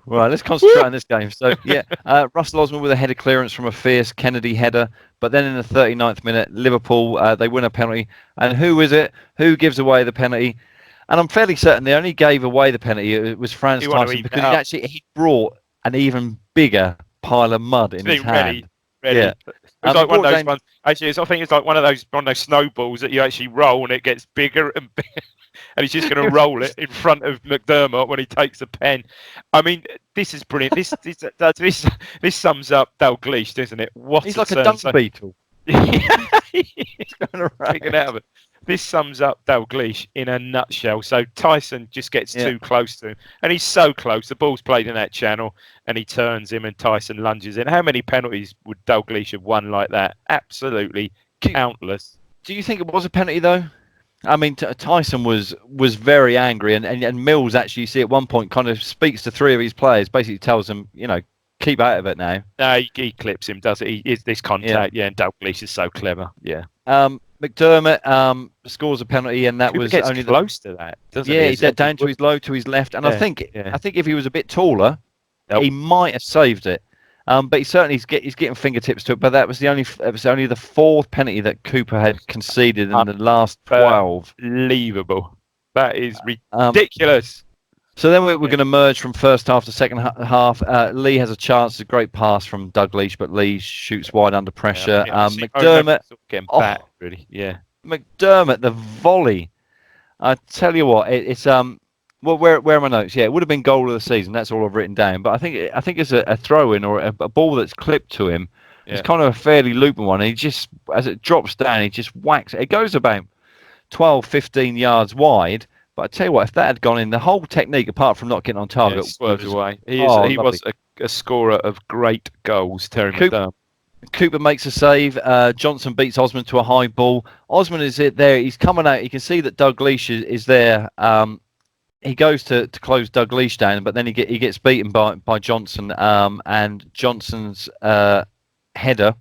Right, let's concentrate on this game. So, Russell Osman with a header clearance from a fierce Kennedy header. But then in the 39th minute, Liverpool, they win a penalty. And who is it? Who gives away the penalty? And I'm fairly certain they only gave away the penalty. It was Franz Tyson, because he brought an even bigger pile of mud in his hand. Ready. Yeah. It's like one of those ones. Actually, I think it's like one of those snowballs that you actually roll and it gets bigger and bigger. And he's just going to roll it in front of Mcdermott when he takes the pen. I mean, this is brilliant. This sums up Dalglish, doesn't it? He's like a dung beetle. He's going to out of it. This sums up Dalglish in a nutshell. So Tyson just gets too close to him. And he's so close. The ball's played in that channel and he turns him and Tyson lunges in. How many penalties would Dalglish have won like that? Absolutely countless. Do you think it was a penalty, though? I mean, Tyson was very angry. And Mills, actually, you see at one point, kind of speaks to 3 of his players, basically tells them, keep out of it now. No, he clips him, does it? This contact, and Dalglish is so clever. Yeah. Mcdermott scores a penalty, and that Cooper was gets only close to that, doesn't he? Yeah, he's down to his low, to his left, and I think if he was a bit taller, he might have saved it. But he certainly is getting fingertips to it. But that was only the 4th penalty that Cooper had conceded in the last 12. Unbelievable. That is ridiculous. So then we're going to merge from first half to second half. Lee has a chance. A great pass from Doug Leash, but Lee shoots wide under pressure. Mcdermott getting back, really. Yeah. Mcdermott, the volley. I tell you what, it's well, where are my notes? Yeah, it would have been goal of the season. That's all I've written down. But I think it's a throw in or a ball that's clipped to him. Yeah. It's kind of a fairly looping one. He just, as it drops down, he just whacks it. It goes about 12, 15 yards wide. But I tell you what, if that had gone in, the whole technique, apart from not getting on target, swerved away. He was a scorer of great goals, Terry McDermott. Cooper makes a save. Johnson beats Osman to a high ball. Osman is there. He's coming out. You can see that Doug Leash is there. He goes to close Doug Leash down, but then he gets beaten by Johnson. And Johnson's header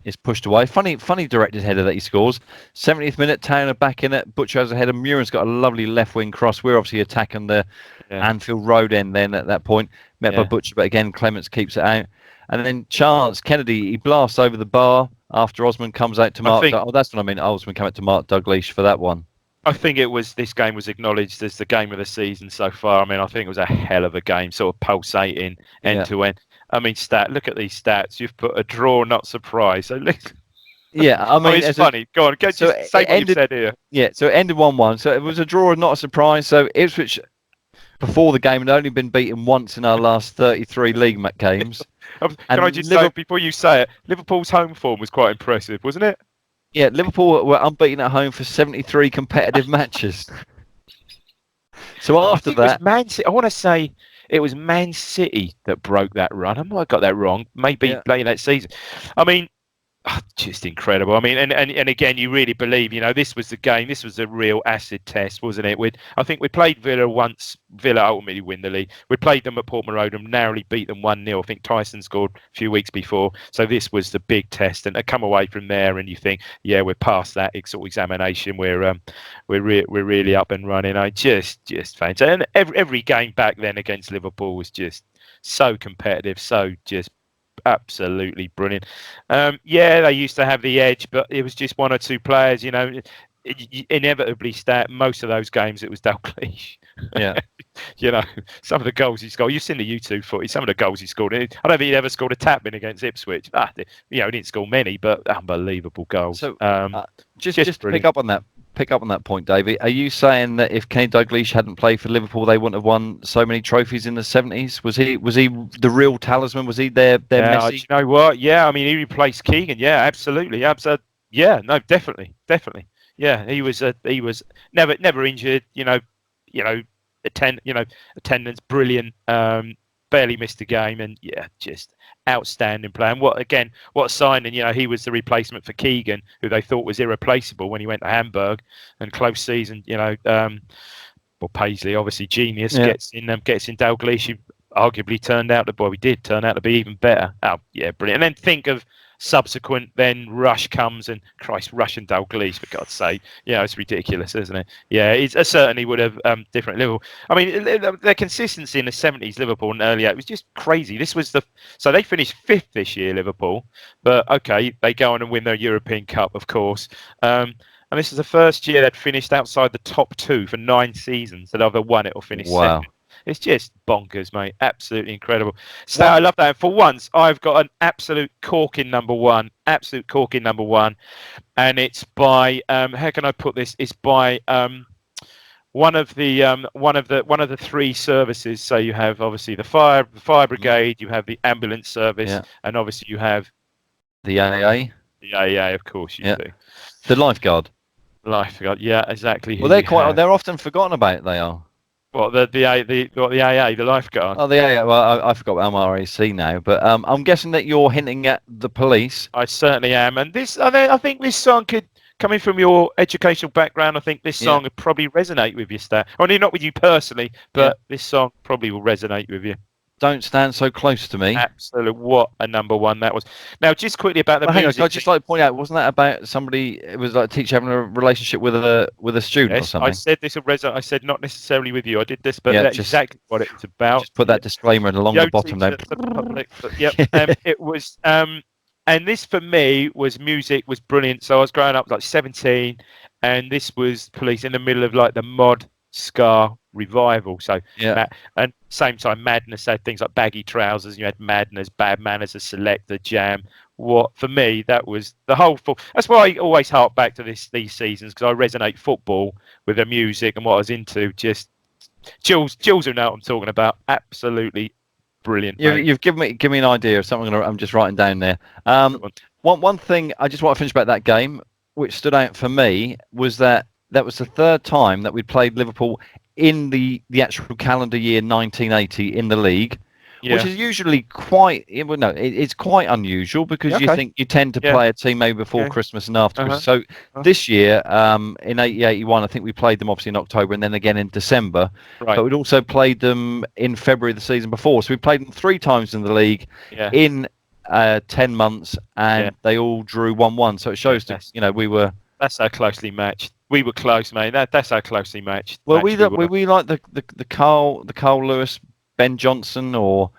is pushed away. Funny directed header that he scores. 70th minute, Towner back in it. Butcher has a header. Muren's got a lovely left wing cross. We're obviously attacking the Anfield Road end then at that point. Met by Butcher, but again, Clements keeps it out. And then Chance Kennedy, he blasts over the bar after Osman comes out to mark. That's what I mean. Osman came out to mark Doug Leash for that one. I think this game was acknowledged as the game of the season so far. I mean, I think it was a hell of a game, sort of pulsating end to end. I mean, look at these stats. You've put a draw, not surprise. So yeah, I mean, it's funny. Go on, just say what you've said here. Yeah, so it ended 1-1. So it was a draw, not a surprise. So Ipswich, before the game, had only been beaten once in our last 33 league games. Can I just say, before you say it, Liverpool's home form was quite impressive, wasn't it? Yeah, Liverpool were unbeaten at home for 73 competitive matches. So after that, Man City, I want to say it was Man City that broke that run. I might have got that wrong. Maybe late that season. I mean, just incredible. I mean, and again, you really believe, this was the game. This was a real acid test, wasn't it? I think we played Villa once. Villa ultimately win the league. We played them at Portman Road and narrowly beat them 1-0. I think Tyson scored a few weeks before. So this was the big test. And to come away from there and you think, yeah, we're past that sort of examination. We're really up and running. I just fantastic. And every game back then against Liverpool was just so competitive, so just absolutely brilliant. They used to have the edge, but it was just one or two players. Inevitably, most of those games it was Dalglish. Yeah. Some of the goals he scored. You've seen the YouTube footage. Some of the goals he scored. I don't think he'd ever scored a tap-in against Ipswich. He didn't score many, but unbelievable goals. So just pick up on that point, Davey. Are you saying that if Kenny Dalglish hadn't played for Liverpool, they wouldn't have won so many trophies in the 70s? Was he the real talisman? Was he their Messi? You know what? Yeah, I mean, he replaced Keegan. Yeah, absolutely. Yeah, no, definitely. Yeah, he was never injured. Attendance brilliant. Barely missed a game, and just outstanding play. And what a signing. He was the replacement for Keegan, who they thought was irreplaceable when he went to Hamburg, and close season. Paisley, obviously genius, gets in Dalglish, who arguably turned out to be even better. Oh yeah, brilliant. And then think of subsequent, then Rush comes and Rush and Dalglish, for God's sake, it's ridiculous, isn't it? Yeah, it certainly would have different Liverpool. I mean, their consistency in the 70s, Liverpool and earlier, it was just crazy. So they finished 5th this year, Liverpool, but okay, they go on and win their European Cup, of course. And this is the first year they'd finished outside the top 2 for 9 seasons. They'd either won it or finished second. It's just bonkers, mate. Absolutely incredible. So I love that. And for once, I've got an absolute corking number one. And it's by how can I put this? It's by one of the 3 services. So you have obviously the fire brigade, you have the ambulance service, and obviously you have the AA. The AA, of course, you do. The lifeguard. Yeah, exactly. Well, they're often forgotten about. They are. What the AA, the lifeguard? Oh, the AA. Well, I forgot MRAC now, but I'm guessing that you're hinting at the police. I certainly am, and I think this song could, coming from your educational background, I think this song would probably resonate with you, Stat. Only not with you personally, but this song probably will resonate with you. Don't stand so close to me. Absolutely, what a number one that was. Now, just quickly about the music. I'd just like to point out, wasn't that about somebody? It was like a teacher having a relationship with a student or something. I said this will resonate. I said not necessarily with you. I did this, but that's exactly what it's about. Just put that disclaimer along the bottom there. It was. And this for me was brilliant. So I was growing up like 17, and this was police in the middle of like the mod ska revival. So Yeah. and same time, Madness had things like baggy trousers. You had Madness, Bad Manners, a Selector, Jam. What for me, that was the whole. That's why I always hark back to these seasons, because I resonate football with the music and what I was into. Just Jules who know what I'm talking about. Absolutely brilliant. You've given me an idea of something I'm just writing down there. One thing I just want to finish about that game, which stood out for me, was that was the third time that we'd played Liverpool in the actual calendar year 1980 in the league, which is usually it's quite unusual, because you tend to play a team maybe before Christmas and after Christmas. So this year, in 80-81, I think we played them obviously in October and then again in December. Right. But we'd also played them in February the season before. So we played them 3 times in the league in 10 months, and they all drew 1-1. So it shows that we were. That's how closely matched. We were close, mate. That's how closely matched. Well, we like the Carl Lewis, Ben Johnson, or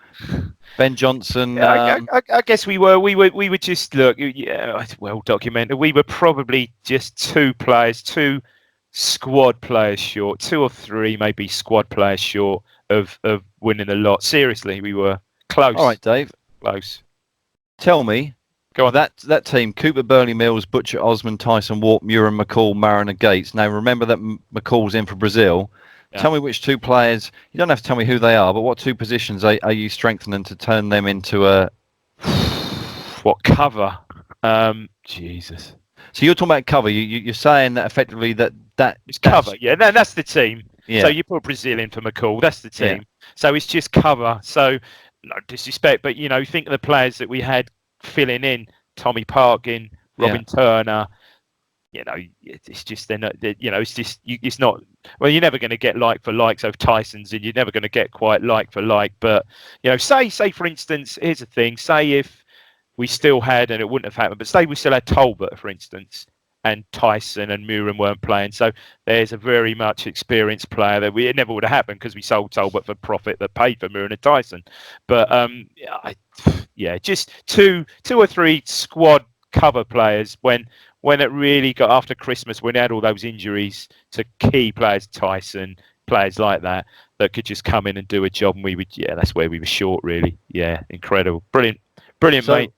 Ben Johnson. Yeah, I guess we were. We were just well documented. We were probably just 2 squad players short, 2 or 3 maybe squad players short of winning the lot. Seriously, we were close. All right, Dave. Close. Tell me. Go on. That team: Cooper, Burley, Mills, Butcher, Osmond, Tyson, Warp, Muir, McCall, Mariner, Gates. Now remember that McCall's in for Brazil. Yeah. Tell me which 2 players. You don't have to tell me who they are, but what 2 positions are you strengthening to turn them into a what cover? Jesus. So you're talking about cover. You're saying that effectively that's cover. Yeah, that's the team. Yeah. So you put Brazil in for McCall. That's the team. Yeah. So it's just cover. So no disrespect, but think of the players that we had filling in: Tommy Parkin, Robin Turner. It's just it's just it's not. Well, you're never going to get like for like. So Tyson's in, you're never going to get quite like for like. But say for instance, here's the thing: say if we still had, and it wouldn't have happened, but say we still had Talbot, for instance, and Tyson and Muren weren't playing. So there's a very much experienced player that it never would have happened, because we sold Talbot for profit that paid for Muren and Tyson. But just two or 3 squad cover players when it really got after Christmas, when we had all those injuries to key players, Tyson, players like that could just come in and do a job, and we would that's where we were short, really. Yeah, incredible, brilliant, so, mate.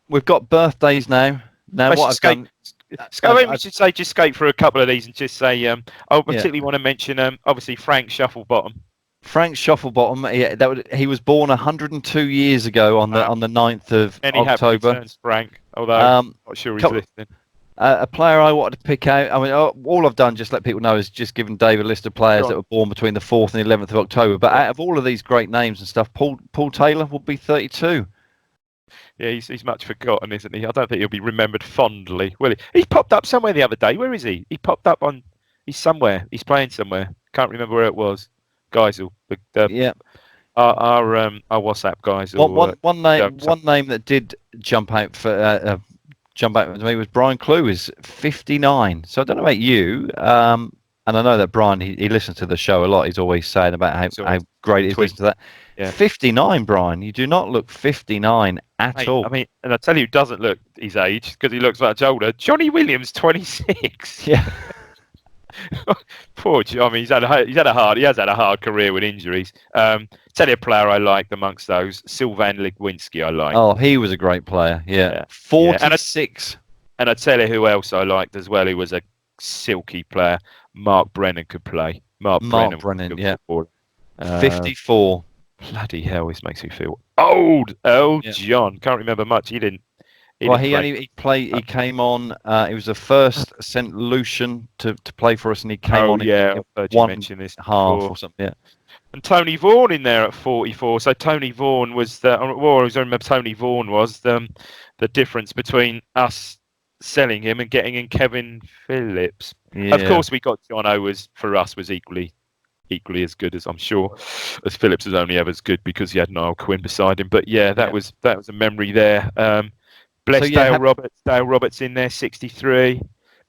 We've got birthdays now. Now what I've done. We should say just skate through a couple of these and just say I particularly want to mention obviously Frank Shufflebottom. Frank Shufflebottom, he was born 102 years ago on the 9th of October. Happy Frank, although I'm not sure he's listening. A player I wanted to pick out. I mean, all I've done, just let people know, is just given Dave a list of players that were born between the 4th and 11th of October. But out of all of these great names and stuff, Paul Taylor will be 32. Yeah, he's much forgotten, isn't he? I don't think he'll be remembered fondly, will he? He popped up somewhere the other day. Where is he? He popped up he's somewhere. He's playing somewhere. Can't remember where it was. Guys, our WhatsApp guys. One name that did jump out to me was Brian Clew, is 59. So I don't know about you, and I know that Brian he listens to the show a lot. He's always saying about how great it is to listen to that. Yeah. 59, Brian. You do not look 59 at all. I mean, and I tell you, who doesn't look his age, because he looks much older. Johnny Williams, 26. Yeah. Poor Johnny. I mean, he has had a hard career with injuries. Tell you a player I liked amongst those, Sylvan Ligwinski. I liked. Oh, he was a great player. Yeah. 46. And I tell you who else I liked as well. He was a silky player. Mark Brennan could play. Mark Brennan. Yeah. 54. Bloody hell! This makes me feel old. John, can't remember much. He didn't. He came on. He was the first St. Lucian to play for us, and he came on. Yeah, I've heard you mention this half or something. Yeah. And Tony Vaughan in there at 44. So Tony Vaughan was I remember Tony Vaughan was the difference between us selling him and getting in Kevin Phillips. Yeah. Of course, we got Jono was equally as good, as I'm sure as Phillips was only ever as good because he had Niall Quinn beside him. But that was a memory there. Bless Dale Roberts in there, 63,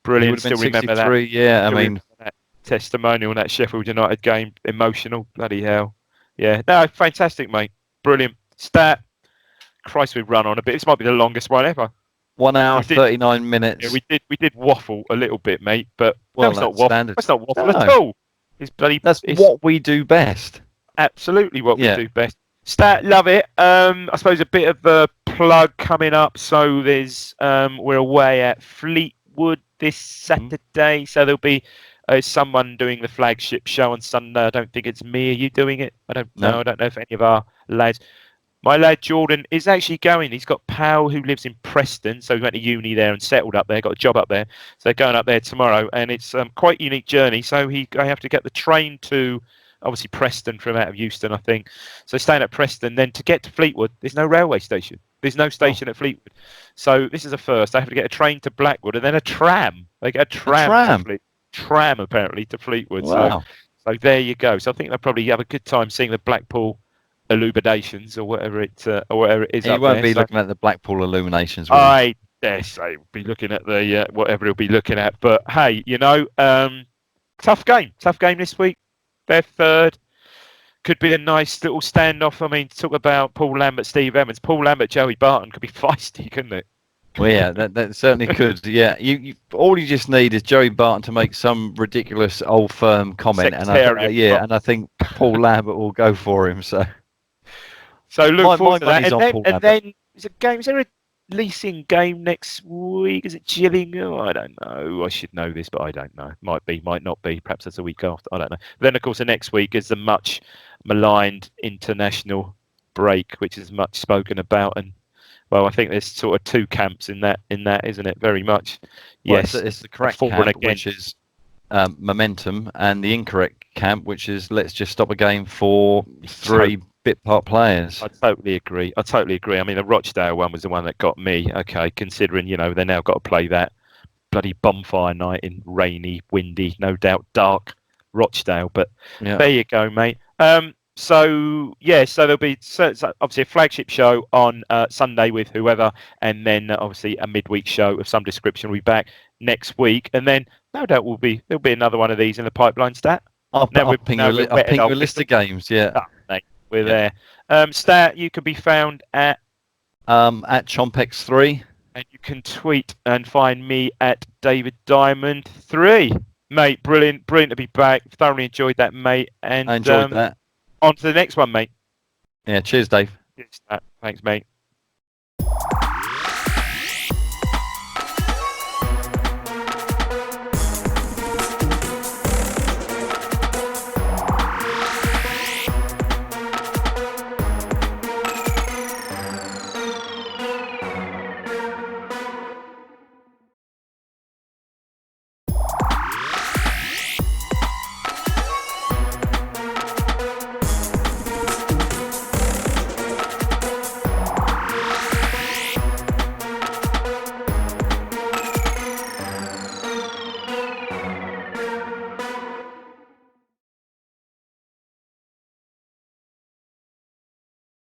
brilliant. Still remember that. Yeah, I mean that testimonial in that Sheffield United game, emotional, bloody hell. Yeah, no, fantastic, mate, brilliant stat. Christ, we've run on a bit. This might be the longest one ever. 1 hour 39 minutes. Yeah, we did waffle a little bit, mate, but that's not waffle. That's not waffle at all. It's bloody. That's It's what we do best. absolutely what we Yeah. do best. Stat, love it. I suppose a bit of a plug coming up. So there's we're away at Fleetwood this Saturday. So there'll be someone doing the flagship show on Sunday. I don't think it's me. Are you doing it? I don't know. No. I don't know if any of our lads. My lad Jordan is actually going. He's got pal who lives in Preston, so he went to uni there and settled up there, got a job up there. So they're going up there tomorrow, and it's quite a unique journey. So I have to get the train to obviously Preston from out of Euston, I think. So staying at Preston, then to get to Fleetwood, there's no railway station. There's no station at Fleetwood. So this is a first. I have to get a train to Blackwood and then a tram. They get a tram. Tram apparently to Fleetwood. Wow. So there you go. So I think they'll probably have a good time seeing the Blackpool Illuminations or whatever it is. He won't be looking at the Blackpool Illuminations. I dare say he'll be looking at the whatever he'll be looking at. But hey, tough game this week. They're third. Could be a nice little standoff. I mean, talk about Paul Lambert, Steve Evans. Paul Lambert, Joey Barton could be feisty, couldn't it? Well, yeah, that certainly could. Yeah, all you just need is Joey Barton to make some ridiculous old firm comment, and I think Paul Lambert will go for him. So look forward to that. And then is there a leasing game next week? Is it Gillingham? I don't know. I should know this, but I don't know. Might be, might not be. Perhaps that's a week after. I don't know. Then, of course, the next week is the much maligned international break, which is much spoken about. And well, I think there's sort of two camps in that, isn't it? Very much. Yes, it's the correct camp, which is momentum, and the incorrect camp, which is let's just stop a game for three bit part players. I totally agree. I mean, the Rochdale one was the one that got me. Okay, considering they now got to play that bloody bonfire night in rainy, windy, no doubt dark Rochdale. But there you go, mate. So there'll be obviously a flagship show on Sunday with whoever, and then obviously a midweek show of some description will be back next week, and then no doubt there'll be another one of these in the pipeline. Stat. I'll ping you a list of games. Yeah. Mate, we're there. Stat, you can be found at Chompex3, and you can tweet and find me at David Diamond 3. Mate, brilliant to be back. Thoroughly enjoyed that, mate. And I enjoyed that. On to the next one, mate. Yeah, cheers, Dave. Thanks, mate.